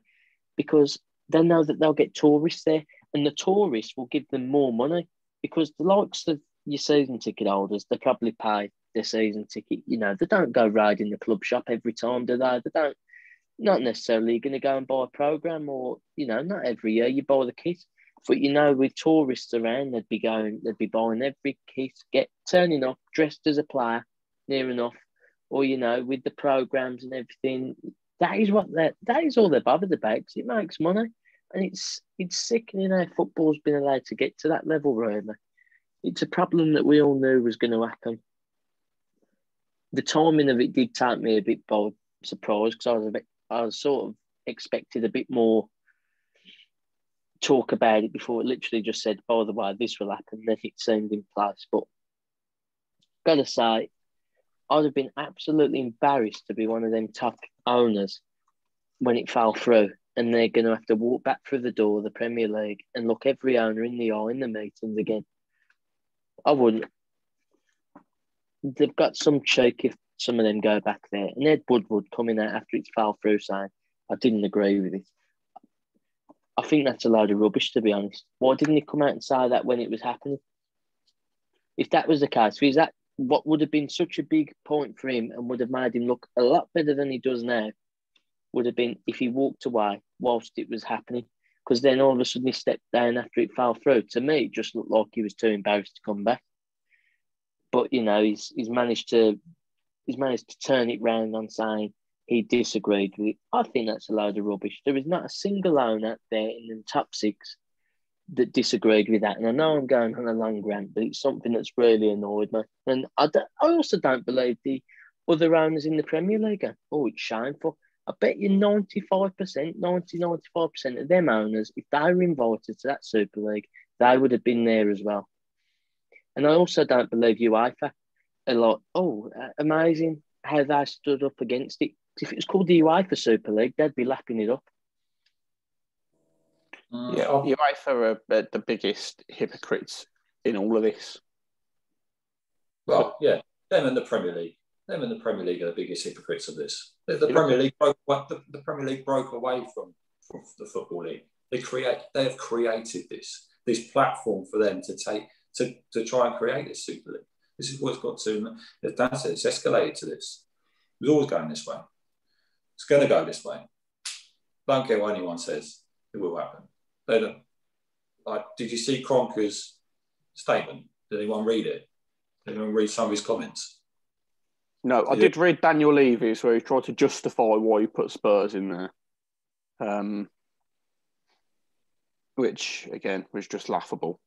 because they know that they'll get tourists there, and the tourists will give them more money, because the likes of your season ticket holders, they probably pay their season ticket. You know, they don't go riding the club shop every time, do they? They don't, not necessarily going to go and buy a programme, or, you know, not every year you buy the kit. But, you know, with tourists around, they'd be buying every kit, turning up, dressed as a player, near enough, or, you know, with the programmes and everything. That is all they're bothered about, because it makes money. And it's sickening how football's been allowed to get to that level, really. It's a problem that we all knew was going to happen. The timing of it did take me a bit by surprise, because I was sort of expected a bit more talk about it before it literally just said, by the way, this will happen, then it seemed in place. But gotta say, I'd have been absolutely embarrassed to be one of them top owners when it fell through, and they're going to have to walk back through the door of the Premier League and look every owner in the eye in the meetings again. I wouldn't. They've got some cheek if some of them go back there. And Ed Woodward coming out after it fell through saying, I didn't agree with it. I think that's a load of rubbish, to be honest. Why didn't he come out and say that when it was happening? If that was the case, is that what would have been such a big point for him and would have made him look a lot better than he does now, would have been if he walked away whilst it was happening. Because then all of a sudden he stepped down after it fell through. To me, it just looked like he was too embarrassed to come back. But, you know, he's managed to turn it round on saying he disagreed with it. I think that's a load of rubbish. There is not a single owner out there in the top six that disagreed with that. And I know I'm going on a long rant, but it's something that's really annoyed me. And I also don't believe the other owners in the Premier League. Oh, it's shameful. I bet you 95% of them owners, if they were invited to that Super League, they would have been there as well. And I also don't believe UEFA are like, amazing how they stood up against it. If it was called the UEFA Super League, they'd be lapping it up. Yeah, UEFA are the biggest hypocrites in all of this. Well, yeah, them and the Premier League. Them and the Premier League are the biggest hypocrites of this. The Premier League broke away from the Football League. They have created this platform for them to take to try and create this Super League. This is what it's got to. That's it. It's escalated to this. It was always going this way. It's going to go this way. Don't care what anyone says. It will happen. They don't. Like, did you see Kroenke's statement? Did anyone read it? Did anyone read some of his comments? No, I did read Daniel Levy's where he tried to justify why he put Spurs in there, which, again, was just laughable.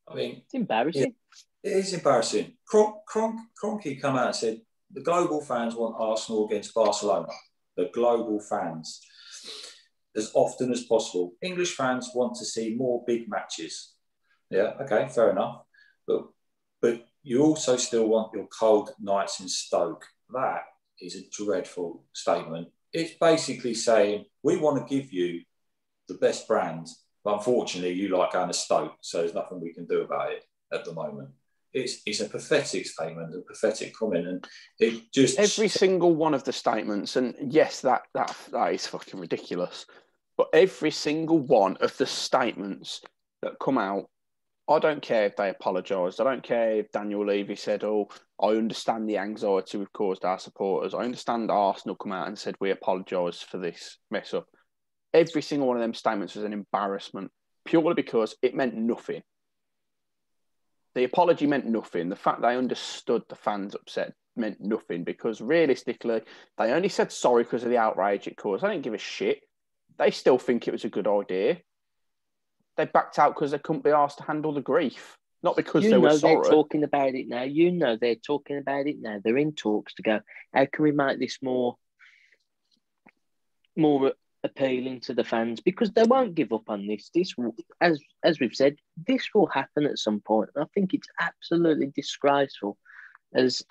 I mean, it's embarrassing. It is embarrassing. Kroenke come out and said, the global fans want Arsenal against Barcelona. The global fans. as often as possible. English fans want to see more big matches. Yeah, okay, fair enough. But you also still want your cold nights in Stoke. That is a dreadful statement. It's basically saying, we want to give you the best brand, but unfortunately you like going to Stoke, so there's nothing we can do about it at the moment. It's a pathetic statement, a pathetic comment, and it just... Every single one of the statements, and yes, that is fucking ridiculous, but every single one of the statements that come out, I don't care if they apologised. I don't care if Daniel Levy said, oh, I understand the anxiety we've caused our supporters. I understand Arsenal come out and said, we apologise for this mess up. Every single one of them statements was an embarrassment, purely because it meant nothing. The apology meant nothing. The fact they understood the fans' upset meant nothing, because realistically, they only said sorry because of the outrage it caused. They didn't give a shit. They still think it was a good idea. They backed out because they couldn't be asked to handle the grief, not because they were sorry. They're talking about it now. They're talking about it now. They're in talks to go, how can we make this more appealing to the fans? Because they won't give up on this. This will, as we've said, this will happen at some point. And I think it's absolutely disgraceful. As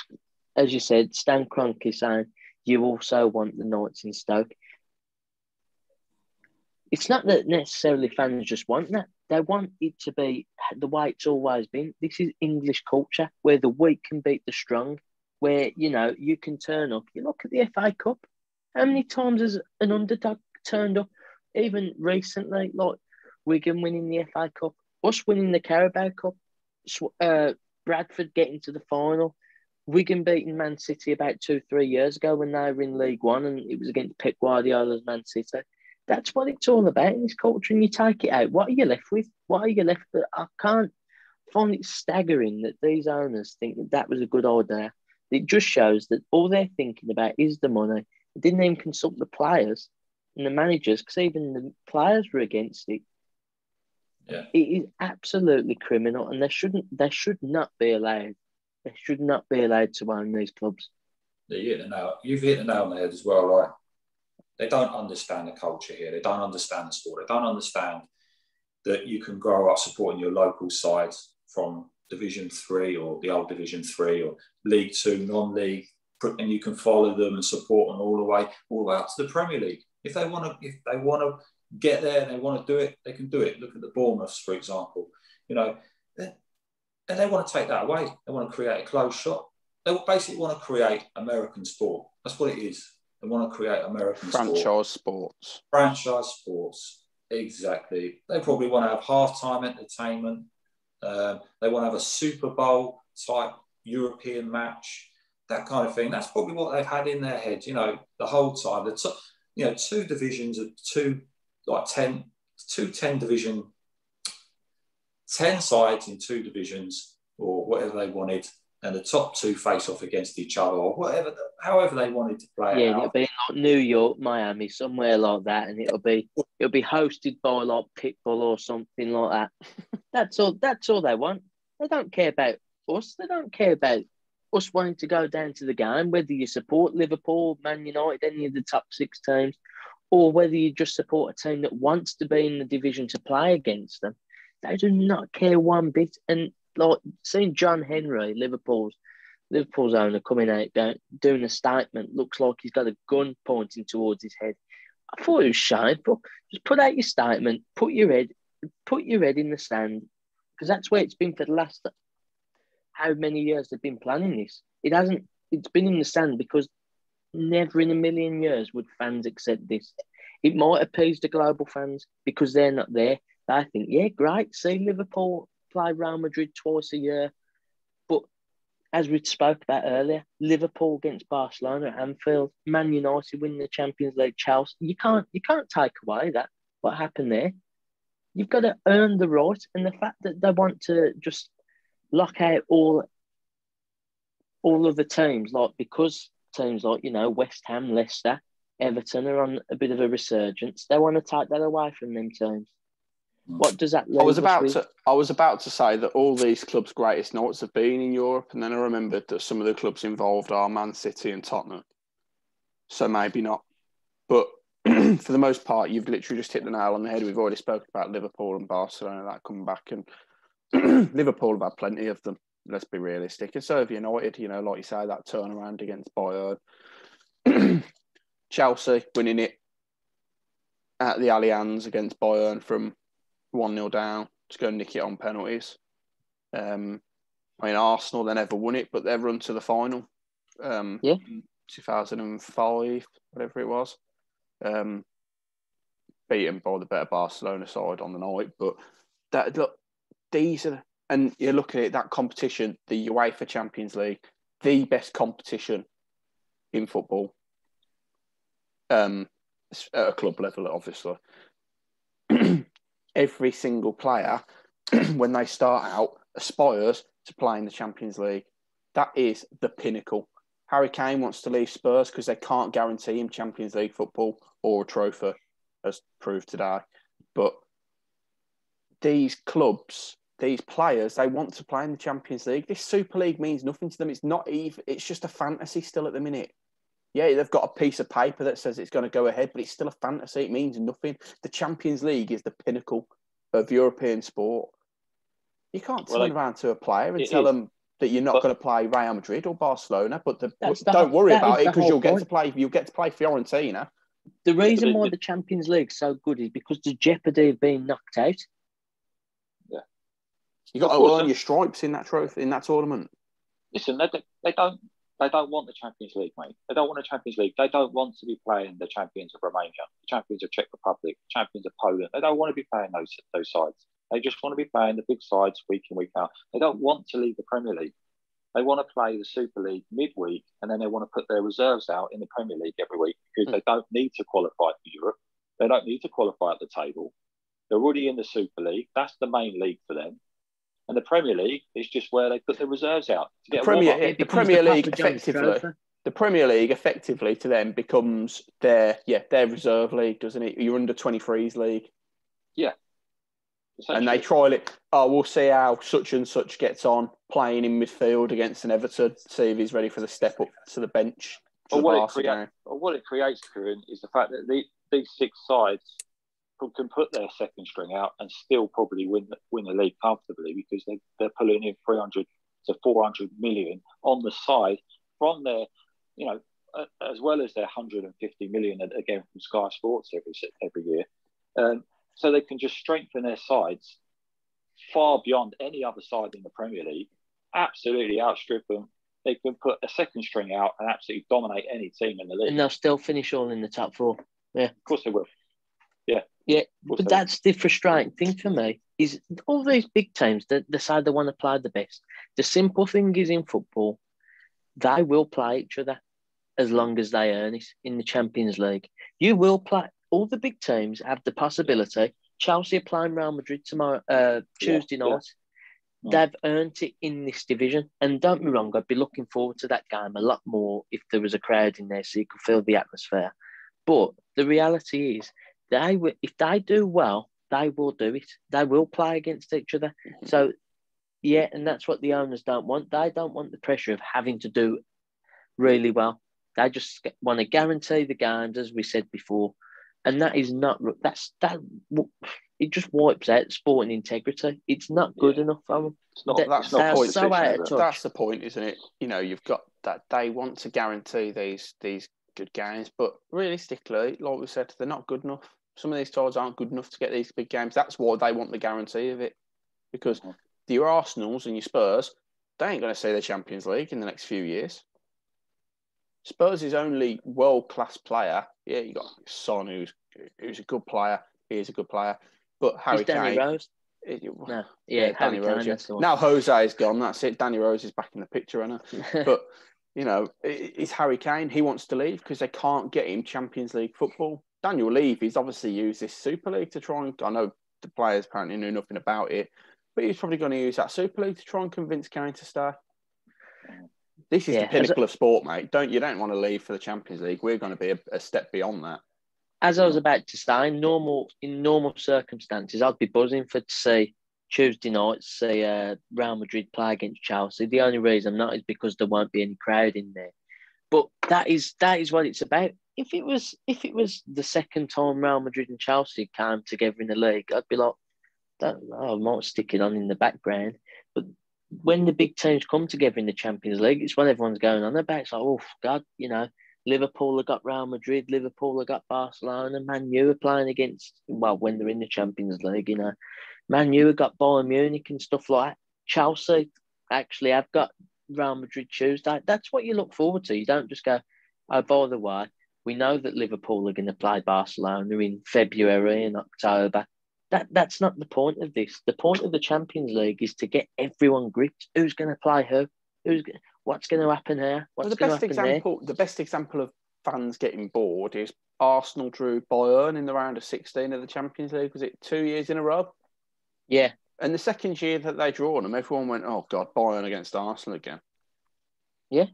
you said, Stan Kroenke saying you also want the Knights in Stoke. It's not that necessarily fans just want that. They want it to be the way it's always been. This is English culture, where the weak can beat the strong, where, you can turn up. You look at the FA Cup. How many times has an underdog turned up? Even recently, like Wigan winning the FA Cup, us winning the Carabao Cup, Bradford getting to the final, Wigan beating Man City about 2-3 years ago when they were in League One, and it was against Pep Guardiola's Man City. That's what it's all about in this culture, and you take it out. What are you left with? What are you left with? I can't find it staggering that these owners think that was a good idea. It just shows that all they're thinking about is the money. They didn't even consult the players and the managers, because even the players were against it. Yeah. It is absolutely criminal, and they should not be allowed. They should not be allowed to own these clubs. Yeah, you've hit the nail on the head as well, right? They don't understand the culture here. They don't understand the sport. They don't understand that you can grow up supporting your local sides from Division 3 or the old Division 3 or League 2, non-league, and you can follow them and support them all the way up to the Premier League. If they want to get there and they want to do it, they can do it. Look at the Bournemouths, for example. And they want to take that away. They want to create a closed shop. They basically want to create American sport. That's what it is. They want to create American sports. Franchise sports, exactly. They probably want to have halftime entertainment. They want to have a Super Bowl type European match, that kind of thing. That's probably what they've had in their head, the whole time. Two divisions of 10 division, 10 sides in 2 divisions, or whatever they wanted, and the top 2 face off against each other, or however they wanted to play it out. It'll be like New York, Miami, somewhere like that, and it'll be hosted by like Pitbull or something like that. That's all they want. They don't care about us. They don't care about us wanting to go down to the game, whether you support Liverpool, Man United, any of the top 6 teams, or whether you just support a team that wants to be in the division to play against them. They do not care one bit. And like seeing John Henry, Liverpool's owner, coming out doing a statement, looks like he's got a gun pointing towards his head. I thought it was shameful. Just put out your statement, put your head in the sand, because that's where it's been for the last how many years they've been planning this. It's been in the sand because never in a million years would fans accept this. It might appease the global fans because they're not there. They think, yeah, great, see Liverpool play Real Madrid twice a year. But as we spoke about earlier, Liverpool against Barcelona at Anfield, Man United win the Champions League, Chelsea. You can't take away that, what happened there. You've got to earn the right. And the fact that they want to just lock out all of the teams, because teams like, West Ham, Leicester, Everton are on a bit of a resurgence, they want to take that away from them teams. What does that leave I was about to say that all these clubs' greatest nights have been in Europe, and then I remembered that some of the clubs involved are Man City and Tottenham. So maybe not. But for the most part, you've literally just hit the nail on the head. We've already spoken about Liverpool and Barcelona that come back, and Liverpool have had plenty of them. Let's be realistic. And so have United, like you say, that turnaround against Bayern. Chelsea winning it at the Allianz against Bayern from 1-0 down to go nick it on penalties. Arsenal, they never won it, but they've run to the final. 2005, whatever it was. Beaten by the better Barcelona side on the night. But these are, and you look at it, that competition, the UEFA Champions League, the best competition in football. At a club level, obviously. Every single player, when they start out, aspires to play in the Champions League. That is the pinnacle. Harry Kane wants to leave Spurs because they can't guarantee him Champions League football or a trophy, as proved today. But these clubs, these players, they want to play in the Champions League. This Super League means nothing to them. It's not even. It's just a fantasy still at the minute. Yeah, they've got a piece of paper that says it's going to go ahead, but it's still a fantasy. It means nothing. The Champions League is the pinnacle of European sport. You can't turn around to a player and tell them that you're not going to play Real Madrid or Barcelona, but don't worry about it because you'll get to play Fiorentina. The reason why the Champions League's so good is because the jeopardy of being knocked out. Yeah, you got to earn your stripes in that trophy, in that tournament. Listen, they don't want the Champions League, mate. They don't want the Champions League. They don't want to be playing the champions of Romania, the champions of Czech Republic, champions of Poland. They don't want to be playing those sides. They just want to be playing the big sides week in, week out. They don't want to leave the Premier League. They want to play the Super League midweek, and then they want to put their reserves out in the Premier League every week because they don't need to qualify for Europe. They don't need to qualify at the table. They're already in the Super League. That's the main league for them. And the Premier League is just where they put their reserves out to get the Premier League effectively to them becomes their reserve league, doesn't it? Your under 23s league. Yeah. And they trial it. Oh, we'll see how such and such gets on playing in midfield against an Everton. See if he's ready for the step up to the bench. What it creates, Kieran, is the fact that these six sides can put their second string out and still probably win the league comfortably because they're pulling in 300 to 400 million on the side from their, as well as their 150 million again from Sky Sports every year. So they can just strengthen their sides far beyond any other side in the Premier League, absolutely outstrip them. They can put a second string out and absolutely dominate any team in the league. And they'll still finish all in the top four. Yeah. Of course they will. Yeah. Yeah, but that's the frustrating thing for me is all these big teams that decide they want to play the best. The simple thing is in football, they will play each other as long as they earn it in the Champions League. You will play. All the big teams have the possibility. Chelsea are playing Real Madrid tomorrow, Tuesday night. Yeah. They've earned it in this division. And don't be wrong, I'd be looking forward to that game a lot more if there was a crowd in there so you could feel the atmosphere. But the reality is, if they do well, they will do it. They will play against each other. So, yeah, and that's what the owners don't want. They don't want the pressure of having to do really well. They just want to guarantee the games, as we said before. And that is not, it just wipes out sporting integrity. It's not good enough for them. That's the point, isn't it? You've got that they want to guarantee these good games, but realistically, like we said, they're not good enough. Some of these sides aren't good enough to get these big games. That's why they want the guarantee of it. Because your Arsenals and your Spurs, they ain't going to see the Champions League in the next few years. Spurs' only world-class player, you got Son, who's a good player. He is a good player. But Harry Kane... Danny Rose? Danny Rose, yeah. Now Jose is gone, that's it. Danny Rose is back in the picture, isn't it? But, it's Harry Kane. He wants to leave because they can't get him Champions League football. Daniel Levy's obviously used this Super League to try and... I know the players apparently knew nothing about it, but he's probably going to use that Super League to try and convince Kane to stay. This is the pinnacle of sport, mate. You don't want to leave for the Champions League. We're going to be a step beyond that. As I was about to say, in normal circumstances, I'd be buzzing to see Tuesday night, see Real Madrid play against Chelsea. The only reason I'm not is because there won't be any crowd in there. But that is what it's about. If it was the second time Real Madrid and Chelsea came together in the league, I'd be like, I might stick it on in the background. But when the big teams come together in the Champions League, it's what everyone's going on about. It's like, oh God, Liverpool have got Real Madrid, Liverpool have got Barcelona, Man U are playing against, well, when they're in the Champions League, Man U have got Bayern Munich and stuff like that. Chelsea actually have got Real Madrid Tuesday. That's what you look forward to. You don't just go, oh, by the way, we know that Liverpool are going to play Barcelona in February and October. That's not the point of this. The point of the Champions League is to get everyone gripped. Who's going to play who? What's going to happen here? The best example of fans getting bored is Arsenal drew Bayern in the round of 16 of the Champions League. Was it 2 years in a row? Yeah. And the second year that they drawn them, everyone went, oh, God, Bayern against Arsenal again. Yeah.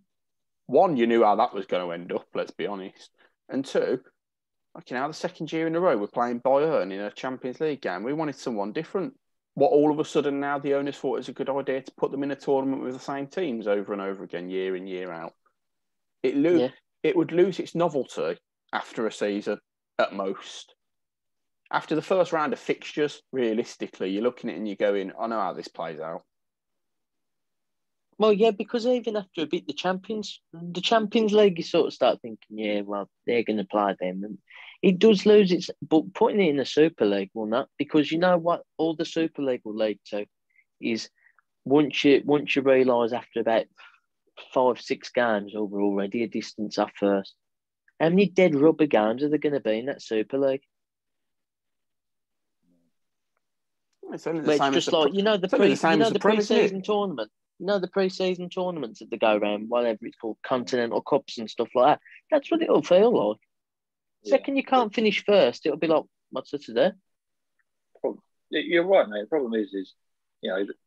One, you knew how that was going to end up, let's be honest. And two, the second year in a row, we're playing Bayern in a Champions League game. We wanted someone different. What all of a sudden now the owners thought it was a good idea to put them in a tournament with the same teams over and over again, year in, year out. It would lose its novelty after a season at most. After the first round of fixtures, realistically, you're looking at it and you're going, I know how this plays out. Well, yeah, because even after a bit, the Champions League, you sort of start thinking, yeah, well, they're going to play them. And it does lose its... But putting it in the Super League will not, because you know what all the Super League will lead to is once you realise after about 5-6 games, we're already a distance off first. How many dead rubber games are there going to be in that Super League? It's only the same just as like, the pre-season tournament. The pre-season tournaments that they go around, whatever it's called, Continental Cups and stuff like that. That's what it'll feel like. Second, you can't finish first, it'll be like, what's there today? You're right, mate. The problem is,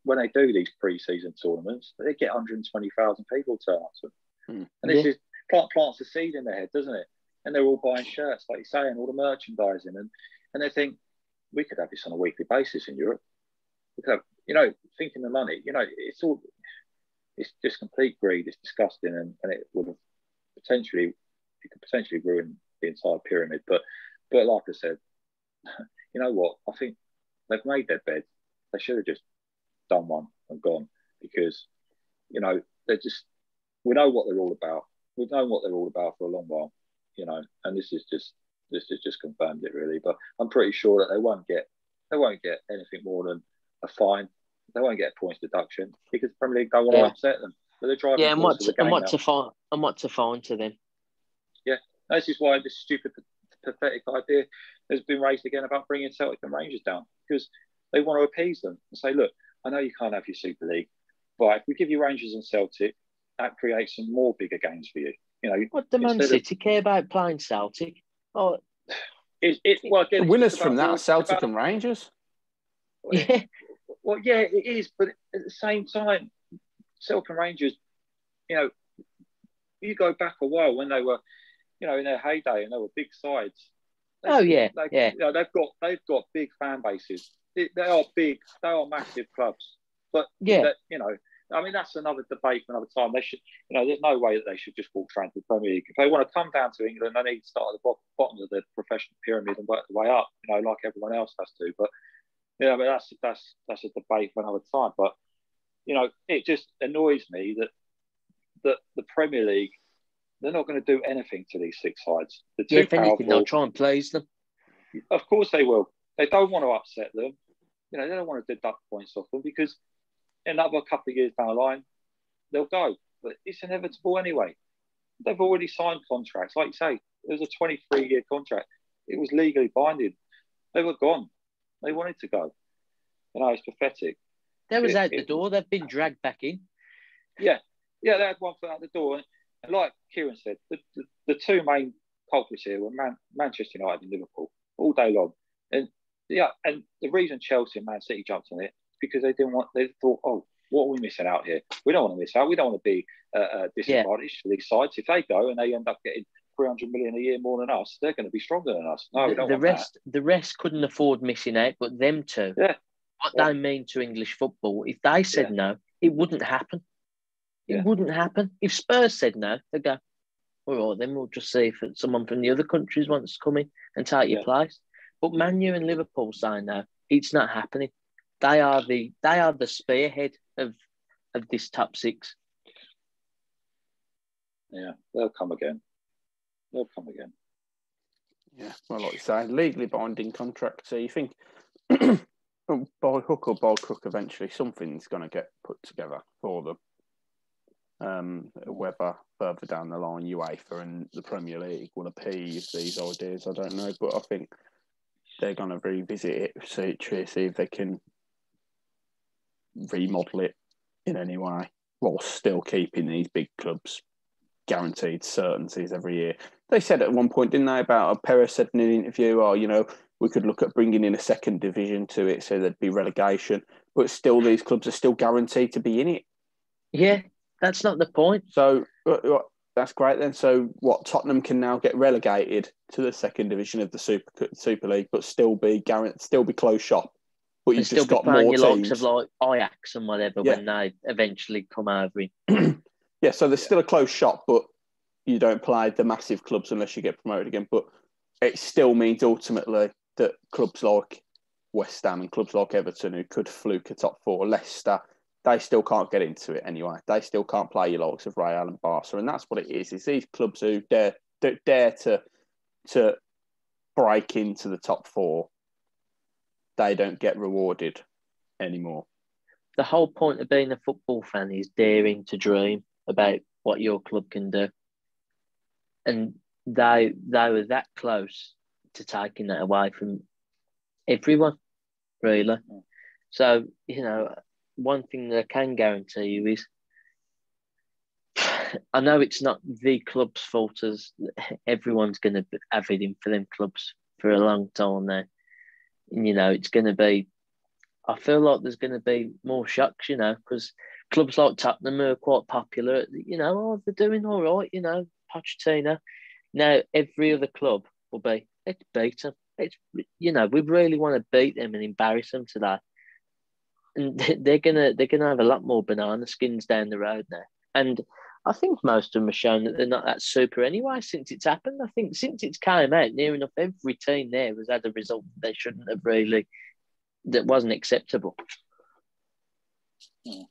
when they do these pre-season tournaments, they get 120,000 people turn up to them. And this is plants a seed in their head, doesn't it? And they're all buying shirts, like you're saying, all the merchandising. And they think, we could have this on a weekly basis in Europe. We could have, thinking the money, it's just complete greed. It's disgusting, and it would have potentially ruin the entire pyramid. But like I said, you know what? I think they've made their bed. They should have just done one and gone, because they're just, we know what they're all about. We've known what they're all about for a long while, and this has just confirmed it, really. But I'm pretty sure that they won't get anything more than a fine. They won't get a points deduction because the Premier League don't want to upset them. So they're driving and what to fine to them. Yeah, this is why this stupid, pathetic idea has been raised again about bringing Celtic and Rangers down, because they want to appease them and say, look, I know you can't have your Super League, but if we give you Rangers and Celtic, that creates some more bigger games for you. What do Man City care about playing Celtic? Oh, the winners from that are Celtic and Rangers. Yeah. Well, yeah, it is, but at the same time, Celtic and Rangers, you go back a while when they were, in their heyday, and they were big sides. They've got big fan bases. They are big. They are massive clubs. But that's another debate for another time. They should, there's no way that they should just walk straight into the Premier League. If they want to come down to England, they need to start at the bottom of the professional pyramid and work their way up, like everyone else has to. But but that's a debate for another time. But it just annoys me that the Premier League, they're not going to do anything to these six sides. If anything, they'll try and please them. Of course they will. They don't want to upset them. They don't want to deduct points off them, because another couple of years down the line, they'll go. But it's inevitable anyway. They've already signed contracts. Like you say, it was a 23-year contract. It was legally binding. They were gone. They wanted to go. It's pathetic. They was out the door. They've been dragged back in. Yeah, they had one foot out the door. And like Kieran said, the two main culprits here were Manchester United and Liverpool all day long. And the reason Chelsea and Man City jumped on it is because they thought, oh, what are we missing out here? We don't want to miss out. We don't want to be disadvantaged for these sides. If they go and they end up getting 300 million a year more than us, they're going to be stronger than us. No, we don't want that. The rest couldn't afford missing out, but them two. Yeah. What they mean to English football, if they said no, it wouldn't happen. It wouldn't happen. If Spurs said no, they'd go, all right, then we'll just see if someone from the other countries wants to come in and take your place. But Man U and Liverpool saying no, it's not happening. They are the spearhead of this top six. Yeah, they'll come again. Yeah, well, like you say, legally binding contract. So you think by hook or by crook, eventually something's going to get put together for them. Whether further down the line UEFA and the Premier League will appease these ideas, I don't know. But I think they're going to revisit it, see if they can remodel it in any way, while still keeping these big clubs guaranteed certainties every year. They said at one point, didn't they, about Perez said in an interview, we could look at bringing in a second division to it, so there'd be relegation, but still these clubs are still guaranteed to be in it. Yeah, that's not the point. So that's great then. So what, Tottenham can now get relegated to the second division of the Super League, but still be closed shop. But you've just got more teams. Likes of like Ajax and whatever when they eventually come over. Yeah, so there's still a closed shop, but you don't play the massive clubs unless you get promoted again. But it still means ultimately that clubs like West Ham and clubs like Everton, who could fluke a top four, Leicester, they still can't get into it anyway. They still can't play your likes of Real and Barca, and that's what it is. It's these clubs who dare to break into the top four. They don't get rewarded anymore. The whole point of being a football fan is daring to dream about what your club can do. And they were that close to taking that away from everyone, really. So, one thing that I can guarantee you is, I know it's not the club's fault, as everyone's going to have it in for them clubs for a long time now. And, it's going to be, I feel like there's going to be more shocks, because clubs like Tottenham are quite popular. They're doing all right, Pochettino. Now, every other club will be, let's beat them. We really want to beat them and embarrass them today. And they're gonna have a lot more banana skins down the road now. And I think most of them have shown that they're not that super anyway since it's happened. I think since it's came out, near enough every team there has had a result they shouldn't have really, that wasn't acceptable. Yeah.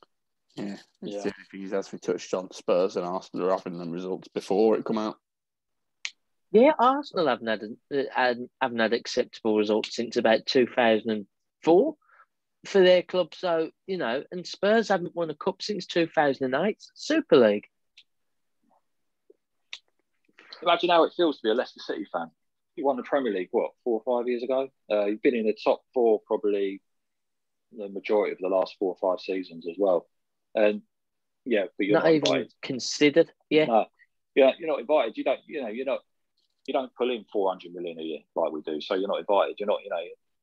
The only thing is, as we touched on, Spurs and Arsenal are having them results before it come out. Yeah, Arsenal haven't had acceptable results since about 2004 for their club. So, and Spurs haven't won a cup since 2008, Super League. Imagine how it feels to be a Leicester City fan. You won the Premier League, 4 or 5 years ago? You've been in the top four probably the majority of the last 4 or 5 seasons as well. And but you're not even invited. Considered. Yeah. No, you're not invited. You don't pull in 400 million a year like we do. So you're not invited. You're not,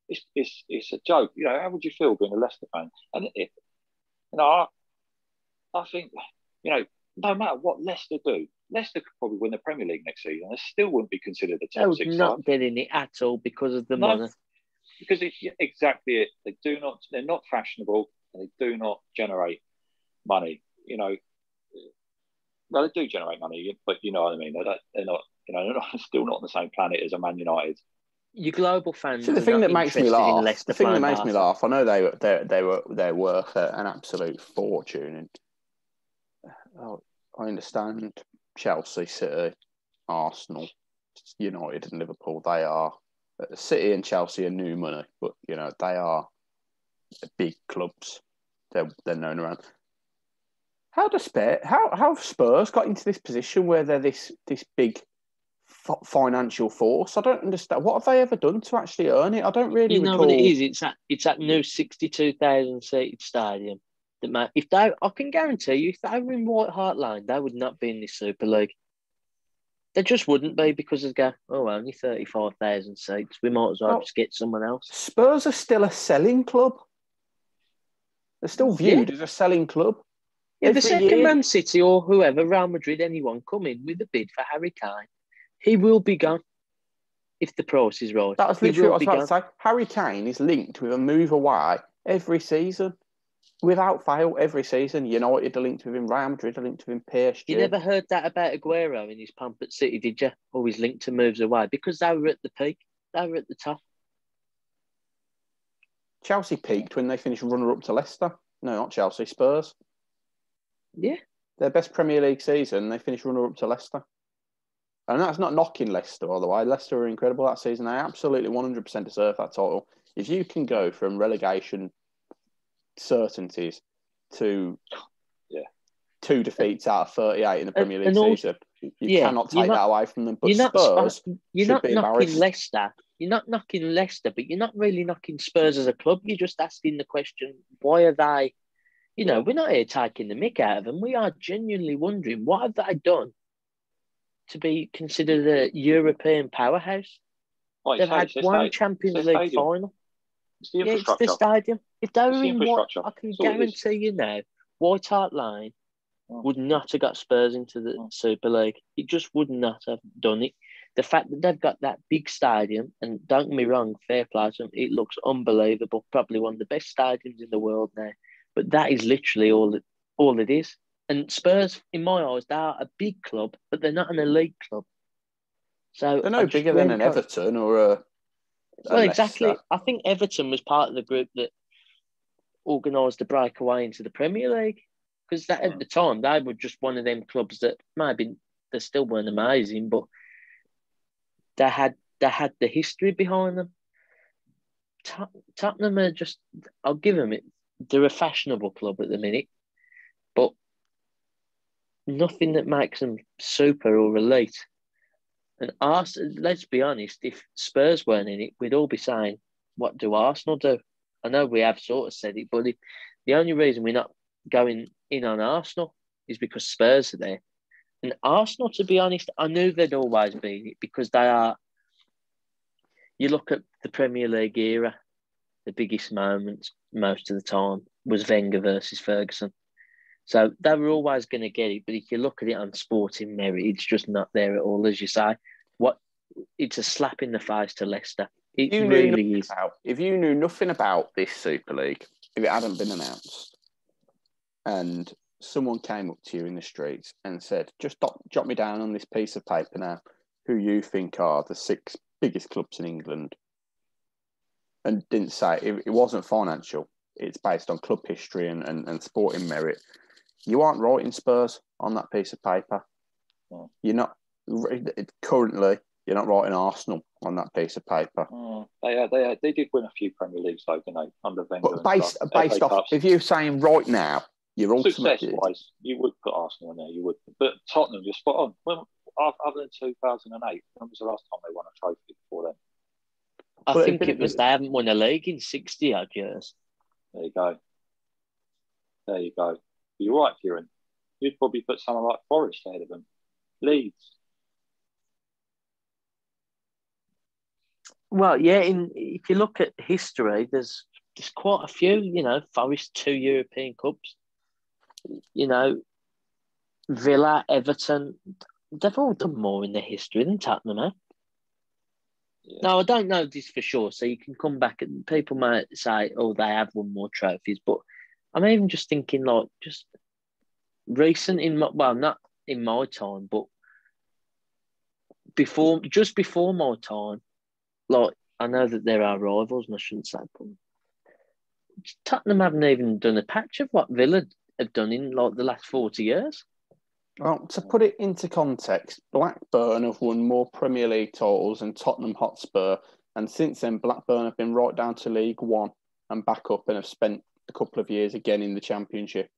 it's a joke. How would you feel being a Leicester fan? And I think, no matter what Leicester do, Leicester could probably win the Premier League next season. They still wouldn't be considered a top six. They're not getting it at all because of the money. Because it's exactly it. They're not fashionable, and they do not generate money. Well, they do generate money, but you know what I mean. They're not. They're still not on the same planet as a Man United. Your global fans. So the thing that makes me laugh. I know they're worth an absolute fortune, and I understand Chelsea, City, Arsenal, United, and Liverpool. They are City and Chelsea are new money, but they are big clubs. They're known around. How have Spurs got into this position where they're this big financial force? I don't understand. What have they ever done to actually earn it? I don't really recall. What it is? It's that new 62,000 seated stadium. I can guarantee you, if they were in White Hart Lane, they would not be in this Super League. They just wouldn't be, because they'd go, only 35,000 seats. We might as well just get someone else. Spurs are still a selling club. They're still viewed as a selling club. Yeah, the second Man City or whoever, Real Madrid, anyone, come in with a bid for Harry Kane, he will be gone if the price is right. That was literally what I was about to say. Harry Kane is linked with a move away every season. without fail, every season, United are linked with him, Real Madrid are linked with him, PSG. You never heard that about Aguero in his pump at City, did you? Always linked to moves away because they were at the peak. They were at the top. Chelsea peaked when they finished runner-up to Leicester. No, not Chelsea, Spurs. Yeah. Their best Premier League season, they finished runner-up to Leicester. And that's not knocking Leicester all the way. Leicester were incredible that season. They absolutely 100% deserve that title. If you can go from relegation certainties to 2 defeats out of 38 in the Premier League season, you cannot take that away from them. But Spurs you're should not be knocking embarrassed. Leicester. You're not knocking Leicester, but you're not really knocking Spurs as a club. You're just asking the question, why are they... we're not here taking the mick out of them. We are genuinely wondering, what have they done to be considered a European powerhouse? They've had one Champions League final. It's the infrastructure. It's the stadium. If they were in what, I can That's all it is. guarantee you now, White Hart Lane would not have got Spurs into the Super League. It just would not have done it. The fact that they've got that big stadium, and don't get me wrong, fair play to them, it looks unbelievable. Probably one of the best stadiums in the world now. But that is literally all it is. And Spurs, in my eyes, they are a big club, but they're not an elite club. So They're no bigger than an Everton or a well, exactly. I think Everton was part of the group that organised the breakaway into the Premier League, because at the time they were just one of them clubs that maybe they still weren't amazing, but they had the history behind them. Tottenham are just, I'll give them it, they're a fashionable club at the minute, but nothing that makes them super or elite. And let's be honest, if Spurs weren't in it, we'd all be saying, what do Arsenal do? I know we have sort of said it, but the only reason we're not going in on Arsenal is because Spurs are there. And Arsenal, to be honest, I knew they'd always be in it because they are... You look at the Premier League era, the biggest moments most of the time was Wenger versus Ferguson. So they were always going to get it, but if you look at it on sporting merit, it's just not there at all, as you say. It's a slap in the face to Leicester. It really is. If you knew nothing about this Super League, if it hadn't been announced, and someone came up to you in the streets and said, just jot me down on this piece of paper now who you think are the 6 biggest clubs in England, and didn't say it wasn't financial, it's based on club history and sporting merit, you aren't writing Spurs on that piece of paper. You're not currently. You're not writing Arsenal on that piece of paper. They did win a few Premier Leagues, though, didn't they? Under Wenger. But based off, if you're saying right now, you're ultimately success-wise, you would put Arsenal in there. You would, but Tottenham, you're spot on. Well, other than 2008, when was the last time they won a trophy before then? I think it was they haven't won a league in 60-odd years. There you go. You're right, Kieran. You'd probably put someone like Forest ahead of them. Leeds. Well, yeah, if you look at history, there's quite a few, Forest, 2 European Cups, Villa, Everton, they've all done more in their history than Tottenham, eh? Yeah. No, I don't know this for sure, so you can come back and people might say, oh, they have won more trophies, but I'm even just thinking, like, just recent not in my time, but just before my time, like, I know that there are rivals, and I shouldn't say, but Tottenham haven't even done a patch of what Villa have done in, like, the last 40 years. Well, to put it into context, Blackburn have won more Premier League titles than Tottenham Hotspur, and since then, Blackburn have been right down to League One and back up and have spent a couple of years again in the Championship.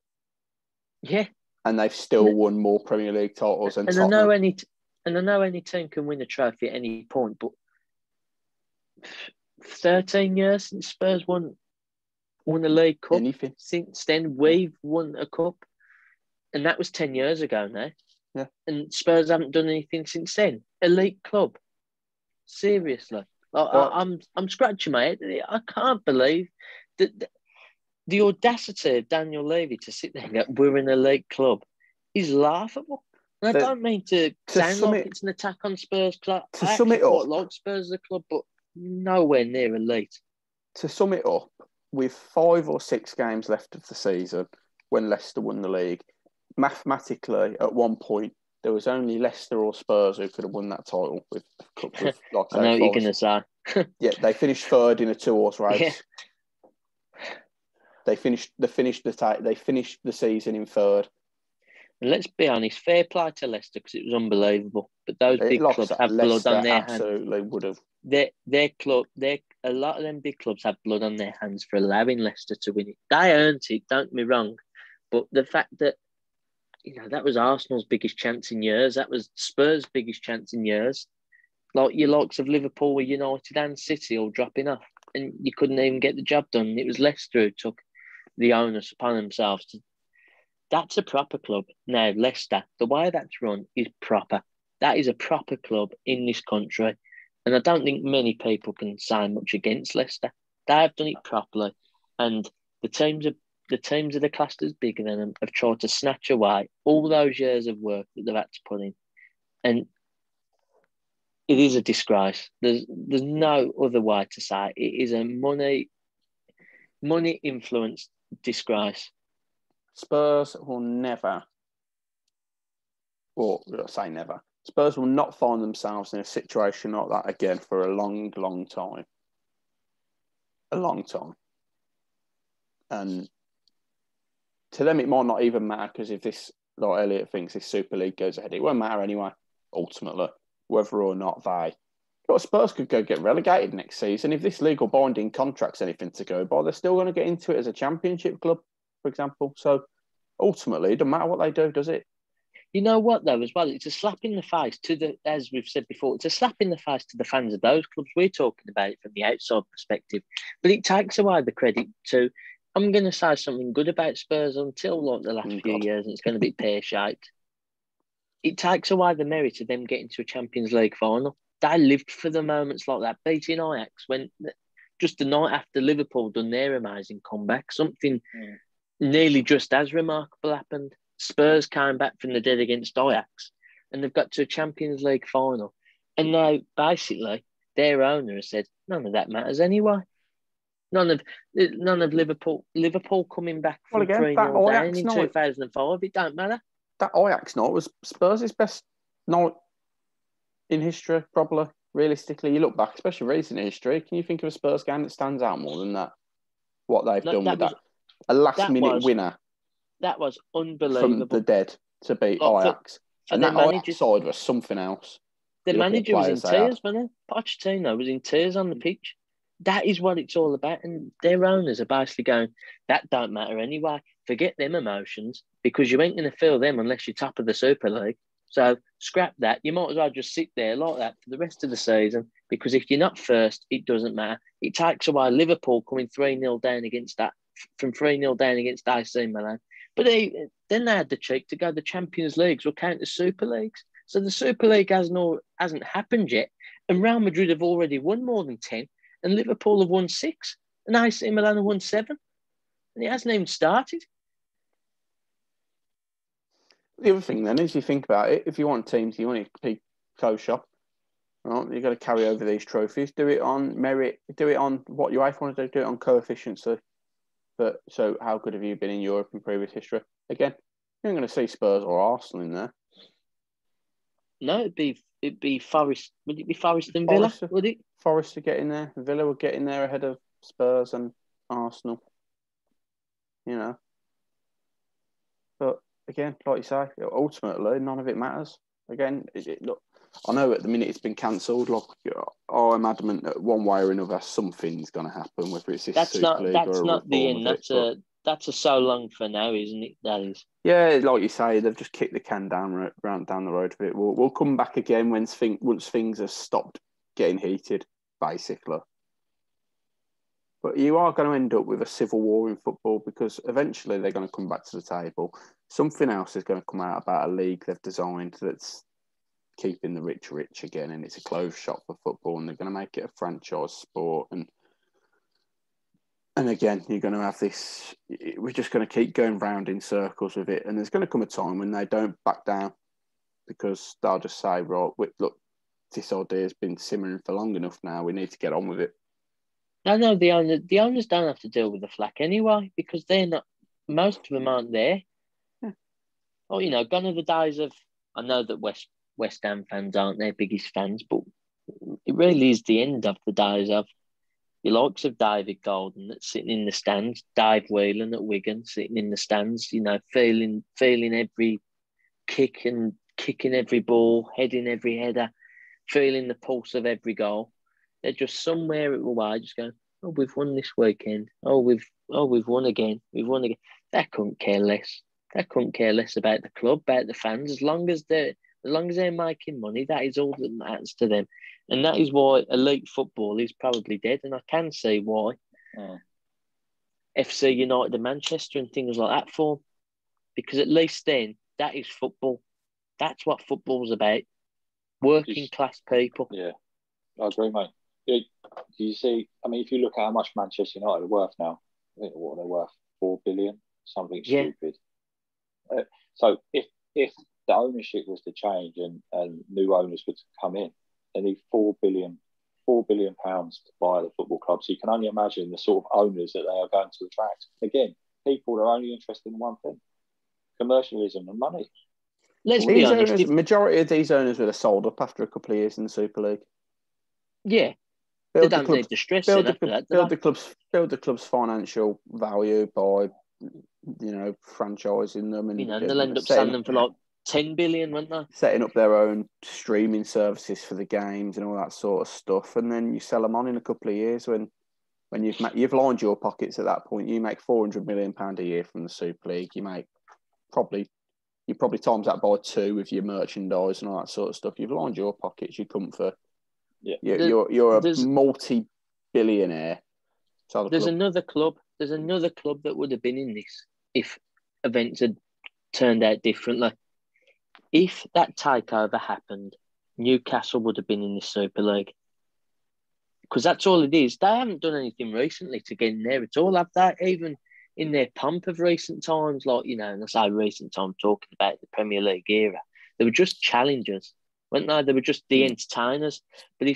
Yeah. And they've still won more Premier League titles than Tottenham. I know any team can win a trophy at any point, but 13 years since Spurs won a League Cup. Anything. Since then, we've won a cup. And that was 10 years ago now. Yeah. And Spurs haven't done anything since then. Elite club. Seriously. I'm scratching my head. I can't believe that the audacity of Daniel Levy to sit there and go, we're an elite club, is laughable. And I don't mean to sound like it's an attack on Spurs club. To sum it up, like Spurs as a club, but nowhere near elite. To sum it up, with 5 or 6 games left of the season, when Leicester won the league, mathematically, at one point, there was only Leicester or Spurs who could have won that title with like I know what you're going to say. Yeah, they finished third in a 2-horse race. Yeah. They finished the season in third. And let's be honest, fair play to Leicester because it was unbelievable. But those big clubs have Leicester blood on their absolutely hands. would have. A lot of them big clubs have blood on their hands for allowing Leicester to win it. They earned it, don't get me wrong. But the fact that, that was Arsenal's biggest chance in years. That was Spurs' biggest chance in years. Like your likes of Liverpool with United and City all dropping off. And you couldn't even get the job done. It was Leicester who took the onus upon themselves. That's a proper club. Now, Leicester, the way that's run is proper. That is a proper club in this country. And I don't think many people can say much against Leicester. They have done it properly. And the teams of the clusters bigger than them have tried to snatch away all those years of work that they've had to put in. And it is a disgrace. There's no other way to say it. It is a money influenced disgrace. Spurs will never, or I'll say never, Spurs will not find themselves in a situation like that again for a long, long time. A long time. And to them, it might not even matter because if this, like Elliot thinks, this Super League goes ahead, it won't matter anyway, ultimately, whether or not Spurs could go get relegated next season. If this legal binding contract's anything to go by, they're still going to get into it as a championship club, for example. So ultimately, it doesn't matter what they do, does it? You know what, though, as well? It's a slap in the face as we've said before, it's a slap in the face to the fans of those clubs. We're talking about it from the outside perspective, but it takes away the credit to, I'm going to say something good about Spurs until like the last few years, and it's going to be pear-shaped. It takes away the merit of them getting to a Champions League final. They lived for the moments like that, beating Ajax when just the night after Liverpool done their amazing comeback, something nearly just as remarkable happened. Spurs came back from the dead against Ajax and they've got to a Champions League final. And now, basically, their owner has said, none of that matters anyway. None of Liverpool coming back from 3-0 down in 2005, it don't matter. That Ajax night was Spurs' best night in history, probably. Realistically, you look back, especially recent history, can you think of a Spurs game that stands out more than that? What they've done with that? A last-minute winner. That was unbelievable. From the dead to beat Ajax. And that Ajax side was something else. The manager was in tears, wasn't he? Pochettino was in tears on the pitch. That is what it's all about. And their owners are basically going, that don't matter anyway. Forget them emotions because you ain't going to feel them unless you're top of the Super League. So scrap that. You might as well just sit there like that for the rest of the season because if you're not first, it doesn't matter. It takes away Liverpool coming 3-0 down against that, from 3-0 down against AC Milan. But then they had the cheek to go, the Champions Leagues will count as Super Leagues. So the Super League hasn't happened yet. And Real Madrid have already won more than 10. And Liverpool have won 6. And AC Milan have won 7. And it hasn't even started. The other thing then is you think about it, if you want teams, you want to close shop. Right? You've got to carry over these trophies. Do it on merit. Do it on what you want to do it on coefficiency. But so how good have you been in Europe in previous history? Again, you're not going to see Spurs or Arsenal in there. No, it'd be Forest. Would it be Forest and Villa? Would it? Forest to get in there. Villa would get in there ahead of Spurs and Arsenal. You know. But again, like you say, ultimately none of it matters. Again, look, I know at the minute it's been cancelled. Like, I'm adamant that one way or another something's going to happen, whether it's this Super League or a That's not the end. That's a so long for now, isn't it? That is. Yeah, like you say, they've just kicked the can down the road of it. We'll come back again once things have stopped getting heated, basically. But you are going to end up with a civil war in football because eventually they're going to come back to the table. Something else is going to come out about a league they've designed that's keeping the rich again, and it's a closed shop for football, and they're going to make it a franchise sport. And again, you're going to have this. We're just going to keep going round in circles with it, and there's going to come a time when they don't back down because they'll just say, "Right, look, this idea has been simmering for long enough now. We need to get on with it." I know the owners don't have to deal with the flack anyway because they're not. Most of them aren't there. Oh, gone are the days of. I know that West Ham fans aren't their biggest fans, but it really is the end of the days of the likes of David Golden that's sitting in the stands, Dave Whelan at Wigan sitting in the stands, feeling every kick and kicking every ball, heading every header, feeling the pulse of every goal. They're just somewhere at the way, just going, "Oh, we've won this weekend. We've won again. We've won again." They couldn't care less. They couldn't care less about the club, about the fans, as long as they're making money. That is all that matters to them, and that is why elite football is probably dead. And I can see why FC United and Manchester and things like that form, because at least then that is football. That's what football's about. Working class people. Yeah, I agree, mate. Do you see? I mean, if you look at how much Manchester United are worth now, I think what are they worth? 4 billion, something stupid. So if the ownership was to change and new owners were to come in, they need £4 billion to buy the football club. So you can only imagine the sort of owners that they are going to attract. Again, people are only interested in one thing: commercialism and money. Let's be honest. Majority of these owners would have sold up after a couple of years in the Super League. Yeah. They don't need the stress build the club's financial value by, franchising them, and they'll end up selling them for like 10 billion, won't they? Setting up their own streaming services for the games and all that sort of stuff, and then you sell them on in a couple of years when you've lined your pockets at that point. You make £400 million a year from the Super League. You probably times that by 2 with your merchandise and all that sort of stuff. You've lined your pockets. You come for. Yeah, you're a multi-billionaire. There's another club that would have been in this if events had turned out differently. If that takeover happened, Newcastle would have been in the Super League. Because that's all it is. They haven't done anything recently to get in there at all, have they? Even in their pomp of recent times, and I say recent time, talking about the Premier League era, they were just challengers. Weren't they? They were just the entertainers. But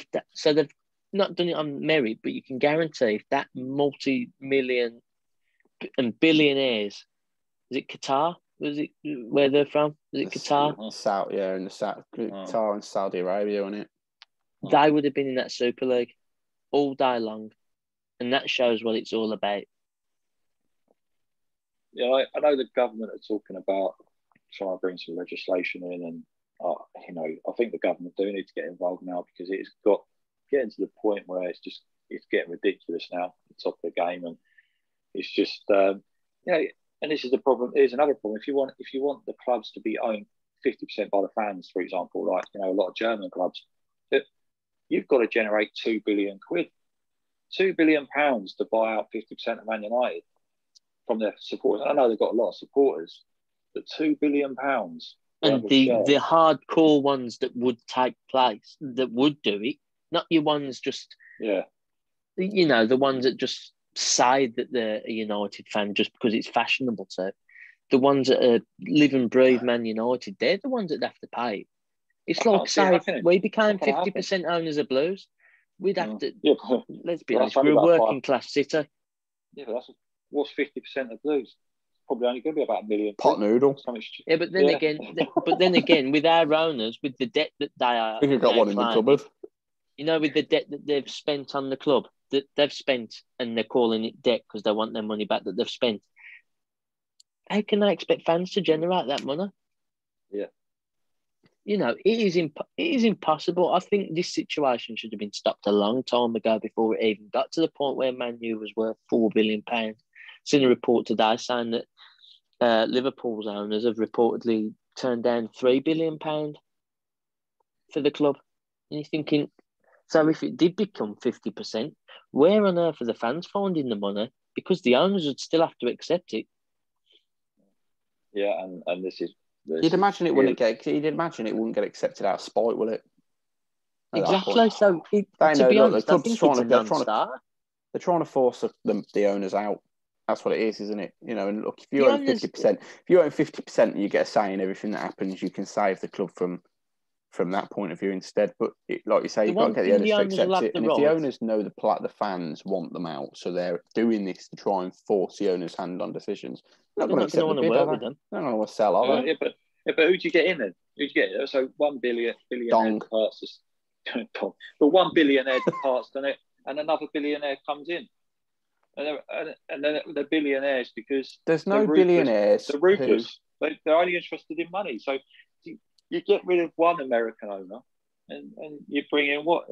they've not done it on merit, but you can guarantee if that multi-million and billionaires, is it Qatar? Was it where they're from? Is it Qatar? In the South, Qatar and Saudi Arabia, wasn't it? They would have been in that Super League all day long, and that shows what it's all about. Yeah, I know the government are talking about trying to bring some legislation in, and I think the government do need to get involved now because it's getting to the point where it's getting ridiculous now at the top of the game, and it's just and this is the problem. Here's another problem. If you want the clubs to be owned 50% by the fans, for example, like a lot of German clubs, you've got to generate £2 billion, £2 billion to buy out 50% of Man United from their supporters. I know they've got a lot of supporters, but £2 billion. And the hardcore ones that would take place, that would do it, not your ones just, the ones that just say that they're a United fan just because it's fashionable to. The ones that live and breathe Man United, they're the ones that have to pay. It's like, say, if we became 50% owners of Blues, we'd have to, let's be honest, we're a working class city. Yeah, but what's 50% of Blues? Probably only going to be about $1 million. Pot noodle. Yeah, but then again, with our owners, with the debt that they are, I think you've got one in the cupboard. With the debt that they've spent on the club, that they've spent, and they're calling it debt because they want their money back that they've spent. How can they expect fans to generate that money? Yeah, it is impossible. I think this situation should have been stopped a long time ago before it even got to the point where Man U was worth £4 billion. Seen a report today saying that Liverpool's owners have reportedly turned down £3 billion for the club. And you're thinking, so if it did become 50%, where on earth are the fans finding the money? Because the owners would still have to accept it. Yeah, and this is. You'd imagine it wouldn't get accepted out of spite, will it? Exactly. So, to be honest, I think it's a non-starter. They're trying to force the owners out. That's what it is, isn't it? And look, if you own 50%, and you get a say in everything that happens, you can save the club from from that point of view instead. But like you say, you've got to get the The owners to owners will accept have it. the And if the right. owners know the fans want them out, so they're doing this to try and force the owners' hand on decisions, they're They're not going to want to work with them. They're not going to want to sell, are they? But who do you get in then? Who do you get? So 1 billionaire departs, but 1 billionaire departs, and another billionaire comes in. And then the billionaires, because there's no billionaires. They're ruthless. They're only interested in money. So you get rid of one American owner, and you bring in what?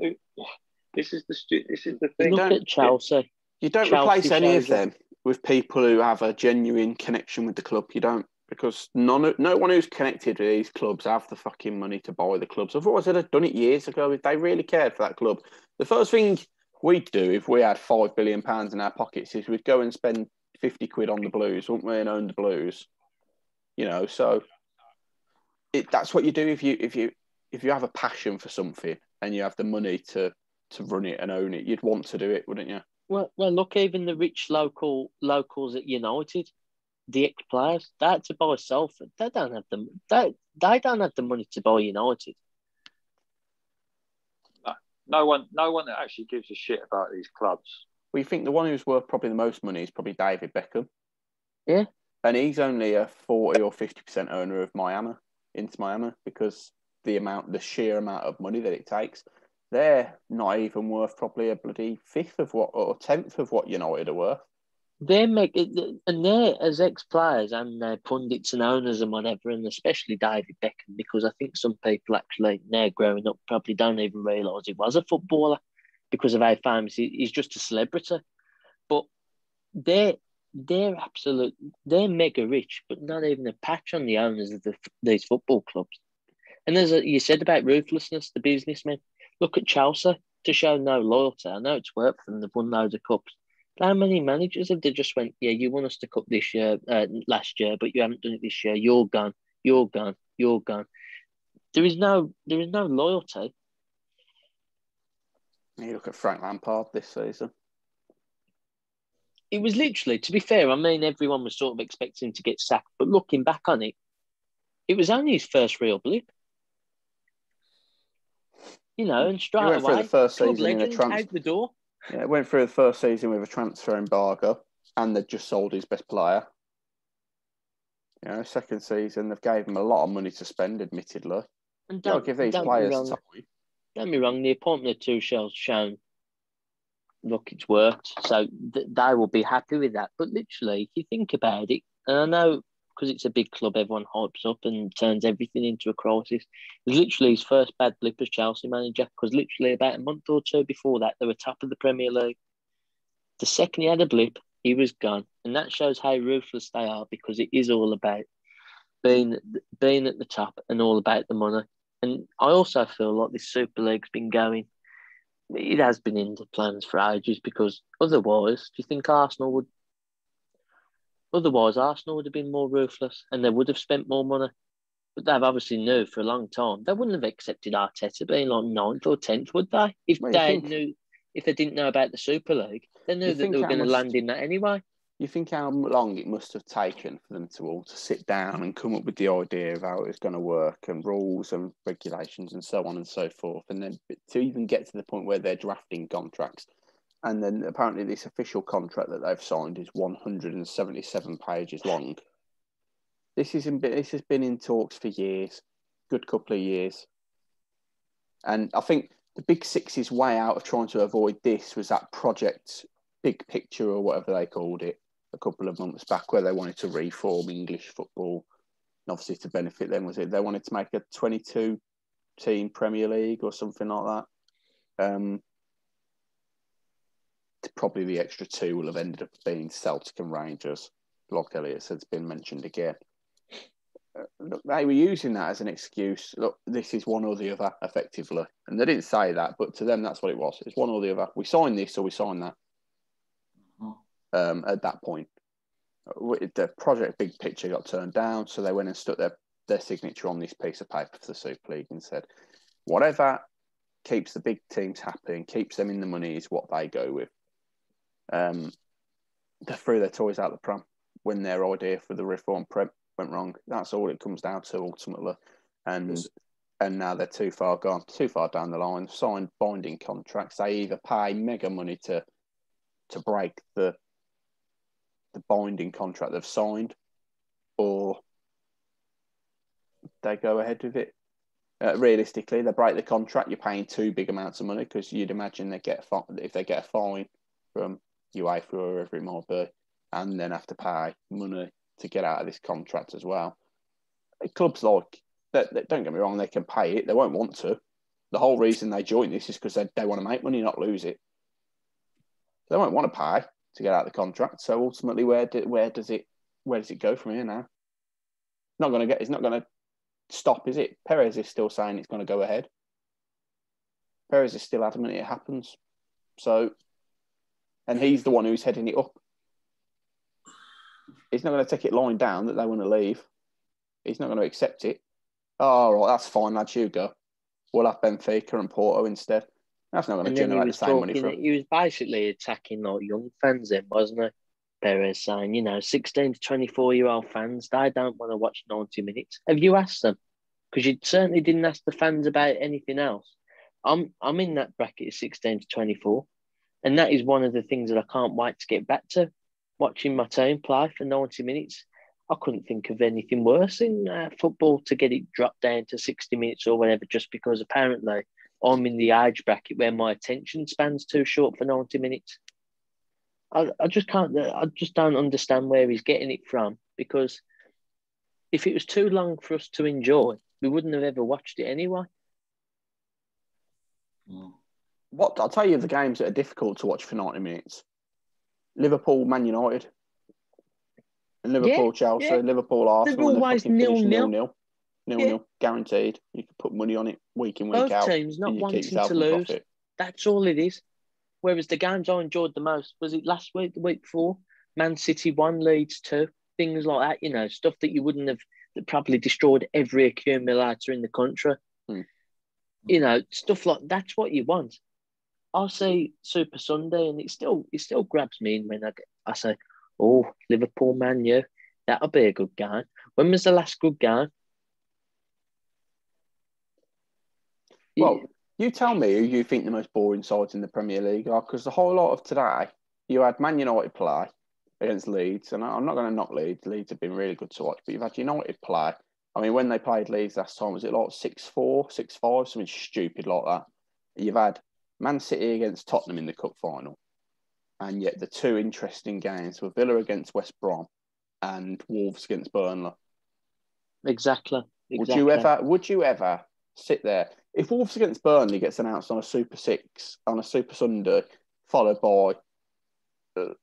This is the thing. Look at Chelsea. You don't replace any of them with people who have a genuine connection with the club. You don't, because no one who's connected with these clubs have the fucking money to buy the clubs. Otherwise, they'd have done it years ago if they really cared for that club. The first thing we'd do if we had £5 billion in our pockets is we'd go and spend 50 quid on the Blues, wouldn't we, and own the Blues. So that's what you do if you have a passion for something and you have the money to run it and own it. You'd want to do it, wouldn't you? Well, look, even the rich locals at United, the ex-players, they had to buy Salford. They don't have they don't have the money to buy United. No one that actually gives a shit about these clubs. We think the one who's worth probably the most money is probably David Beckham. Yeah. And he's only a 40 or 50% owner of Inter Miami, because the sheer amount of money that it takes. They're not even worth probably a bloody fifth of what, or 10th of what United are worth. They're as ex-players and pundits and owners and whatever, and especially David Beckham, because I think some people actually now growing up probably don't even realise he was a footballer because of how famous he's just a celebrity. But they're mega rich, but not even a patch on the owners of these football clubs. And as you said about ruthlessness, the businessmen, look at Chelsea, to show no loyalty. I know it's worked for them, they've won loads of cups. How many managers have they just went, yeah, you won us the cup this year, last year, but you haven't done it this year. You're gone. There is no loyalty. You look at Frank Lampard this season. It was literally, to be fair, I mean, everyone was sort of expecting to get sacked, but looking back on it, it was only his first real blip. And straight away, through the first season legend out the door. Yeah, it went through the first season with a transfer embargo, and they'd just sold his best player. Second season, they've gave him a lot of money to spend, admittedly. And don't give these players time. Don't get me wrong, the appointment of Tuchel's shown, look, it's worked. So they will be happy with that. But literally, if you think about it, and I know because it's a big club, everyone hypes up and turns everything into a crisis. It was literally his first bad blip as Chelsea manager, because literally about a month or two before that, they were top of the Premier League. The second he had a blip, he was gone. And that shows how ruthless they are, because it is all about being at the top and all about the money. And I also feel like this Super League's been going, it has been in the plans for ages, because otherwise, do you think Arsenal would have been more ruthless and they would have spent more money? But they've obviously knew for a long time. They wouldn't have accepted Arteta being like 9th or 10th, would they? If they didn't know about the Super League, they knew that they were going to land in that anyway. You think how long it must have taken for them to all to sit down and come up with the idea of how it's going to work, and rules and regulations and so on and so forth, and then to even get to the point where they're drafting contracts. And then apparently this official contract that they've signed is 177 pages long. This has been in talks for years, good couple of years. And I think the Big Six's way out of trying to avoid this was that project Big Picture, or whatever they called it, a couple of months back, where they wanted to reform English football. And obviously to benefit them, they wanted to make a 22-team Premier League or something like that. Probably the extra two will have ended up being Celtic and Rangers, like Elliot said, it's been mentioned again. Look, they were using that as an excuse. Look, this is one or the other, effectively. And they didn't say that, but to them, that's what it was. It's one or the other. We signed this or we signed that. At that point, the project Big Picture got turned down, so they went and stuck their signature on this piece of paper for the Super League and said, whatever keeps the big teams happy and keeps them in the money is what they go with. They threw their toys out the pram when their idea for the reform went wrong. That's all it comes down to ultimately. And and now they're too far gone, too far down the line, signed binding contracts. They either pay mega money to break the binding contract they've signed, or they go ahead with it. Realistically, they break the contract, you're paying too big amounts of money, because you'd imagine if they get a fine from UEFA or wherever it might be, and then have to pay money to get out of this contract as well. Clubs like that, don't get me wrong, they can pay it. They won't want to. The whole reason they join this is because they want to make money, not lose it. They won't want to pay to get out of the contract. So ultimately, where does it go from here now? It's not going to stop, is it? Perez is still saying it's going to go ahead. Perez is still adamant it happens. So, and he's the one who's heading it up. He's not going to take it lying down that they want to leave. He's not going to accept it. Oh, right, that's fine, lads, you go. We'll have Benfica and Porto instead. That's not going to generate the same money for him. He was basically attacking like young fans then, wasn't he? Perez saying, 16 to 24-year-old fans, they don't want to watch 90 minutes. Have you asked them? Because you certainly didn't ask the fans about anything else. I'm in that bracket of 16 to 24, and that is one of the things that I can't wait to get back to, watching my team play for 90 minutes. I couldn't think of anything worse in football to get it dropped down to 60 minutes or whatever, just because apparently I'm in the age bracket where my attention span's too short for 90 minutes. I just don't understand where he's getting it from, because if it was too long for us to enjoy, we wouldn't have ever watched it anyway. I'll tell you the games that are difficult to watch for 90 minutes. Liverpool, Man United. And Liverpool, Chelsea, Liverpool, Arsenal. They're always 0-0. 0-0, guaranteed. You can put money on it week in, week Both out. Both teams not wanting to lose. Profit. That's all it is. Whereas the games I enjoyed the most, was it last week, the week before? Man City 1, Leeds 2, things like that, stuff that you wouldn't have, that probably destroyed every accumulator in the country. Stuff like that's what you want. I say Super Sunday, and it still grabs me in when I say, oh, Liverpool, Man U, that'll be a good game. When was the last good game? Well, you tell me who you think the most boring sides in the Premier League are, because the whole lot of today, you had Man United play against Leeds, and I'm not going to knock Leeds. Leeds have been really good to watch, but you've had United play. I mean, when they played Leeds last time, was it like 6-4, 6-5, something stupid like that? You've had Man City against Tottenham in the cup final, and yet the two interesting games were Villa against West Brom and Wolves against Burnley. Exactly. Would you ever sit there? If Wolves against Burnley gets announced on a Super 6, on a Super Sunday, followed by,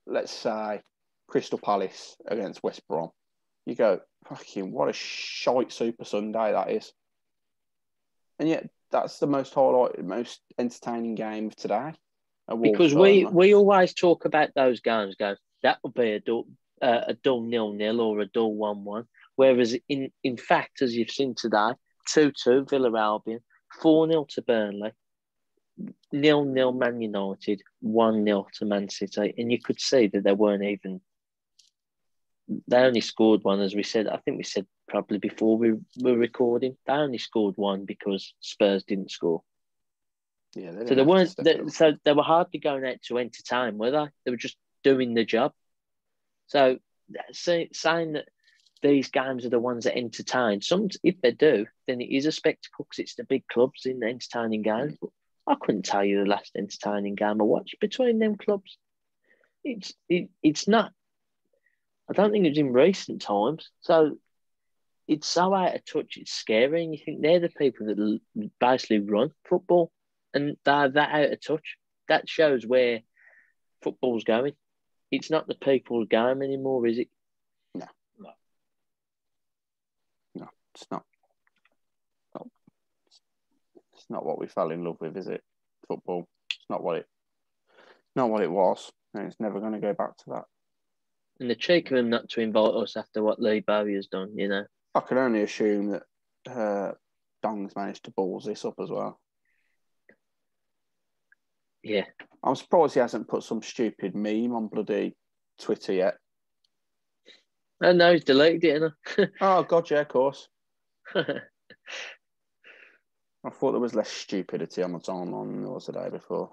let's say, Crystal Palace against West Brom, you go, fucking what a shite Super Sunday that is. And yet, that's the most entertaining game of today. Because we always talk about those games, that would be a dull 0-0 or a dull 1-1. Whereas in fact, as you've seen today, 2-2 Villa Albion, 4-0 to Burnley, 0-0 Man United, 1-0 to Man City. And you could see that they only scored one, as we said. I think we said probably before we were recording, they only scored one because Spurs didn't score. Yeah, so they were hardly going out to entertain, were they? They were just doing the job. So saying that these games are the ones that entertain, if they do, then it is a spectacle because it's the big clubs in the entertaining games. But I couldn't tell you the last entertaining game I watched between them clubs. It's not. I don't think it was in recent times. So it's so out of touch, it's scary. And you think they're the people that basically run football, and they're that out of touch. That shows where football's going. It's not the people's game anymore, is it? No, it's not. It's not what we fell in love with, is it? Football. It's not what it was, and it's never going to go back to that. And the cheek of him not to invite us after what Lee Bowyer's done, I can only assume that Dong's managed to balls this up as well. Yeah. I'm surprised he hasn't put some stupid meme on bloody Twitter yet. Oh, no, he's deleted it, Oh, God, yeah, of course. I thought there was less stupidity on the timeline than there was the day before.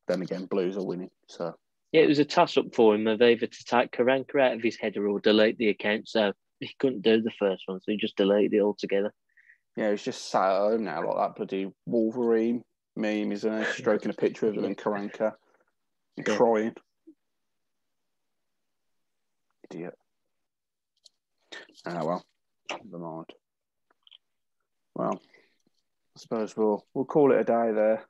Then again, Blues are winning, so... Yeah, it was a toss-up for him of either to take Karanka out of his header or delete the account, so he couldn't do the first one, so he just deleted it altogether. Yeah, he's just sat at home now, like that bloody Wolverine meme, isn't he? Stroking a picture of him and Karanka and crying. Idiot. Ah, well, never mind. Well, I suppose we'll call it a day there.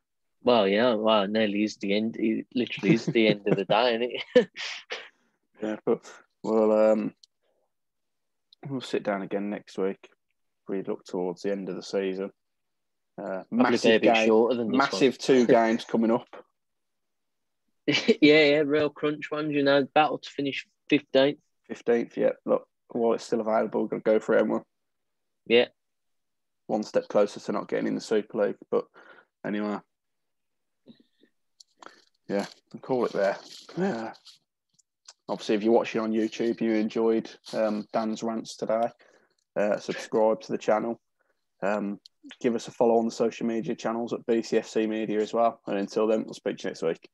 Well, yeah, well, nearly is the end. It literally is the end of the day, isn't it? Yeah, but we'll sit down again next week. We look towards the end of the season. Massive game, shorter than this massive one. 2 games coming up. yeah, real crunch ones. You know, battle to finish 15th. 15th, yeah. Look, while it's still available, we're going to go for it, haven't we? Yeah. One step closer to not getting in the Super League, but anyway. Yeah, I'll call it there. Yeah. Obviously, if you're watching on YouTube, you enjoyed Dan's rants today. Subscribe to the channel. Give us a follow on the social media channels at BCFC Media as well. And until then, we'll speak to you next week.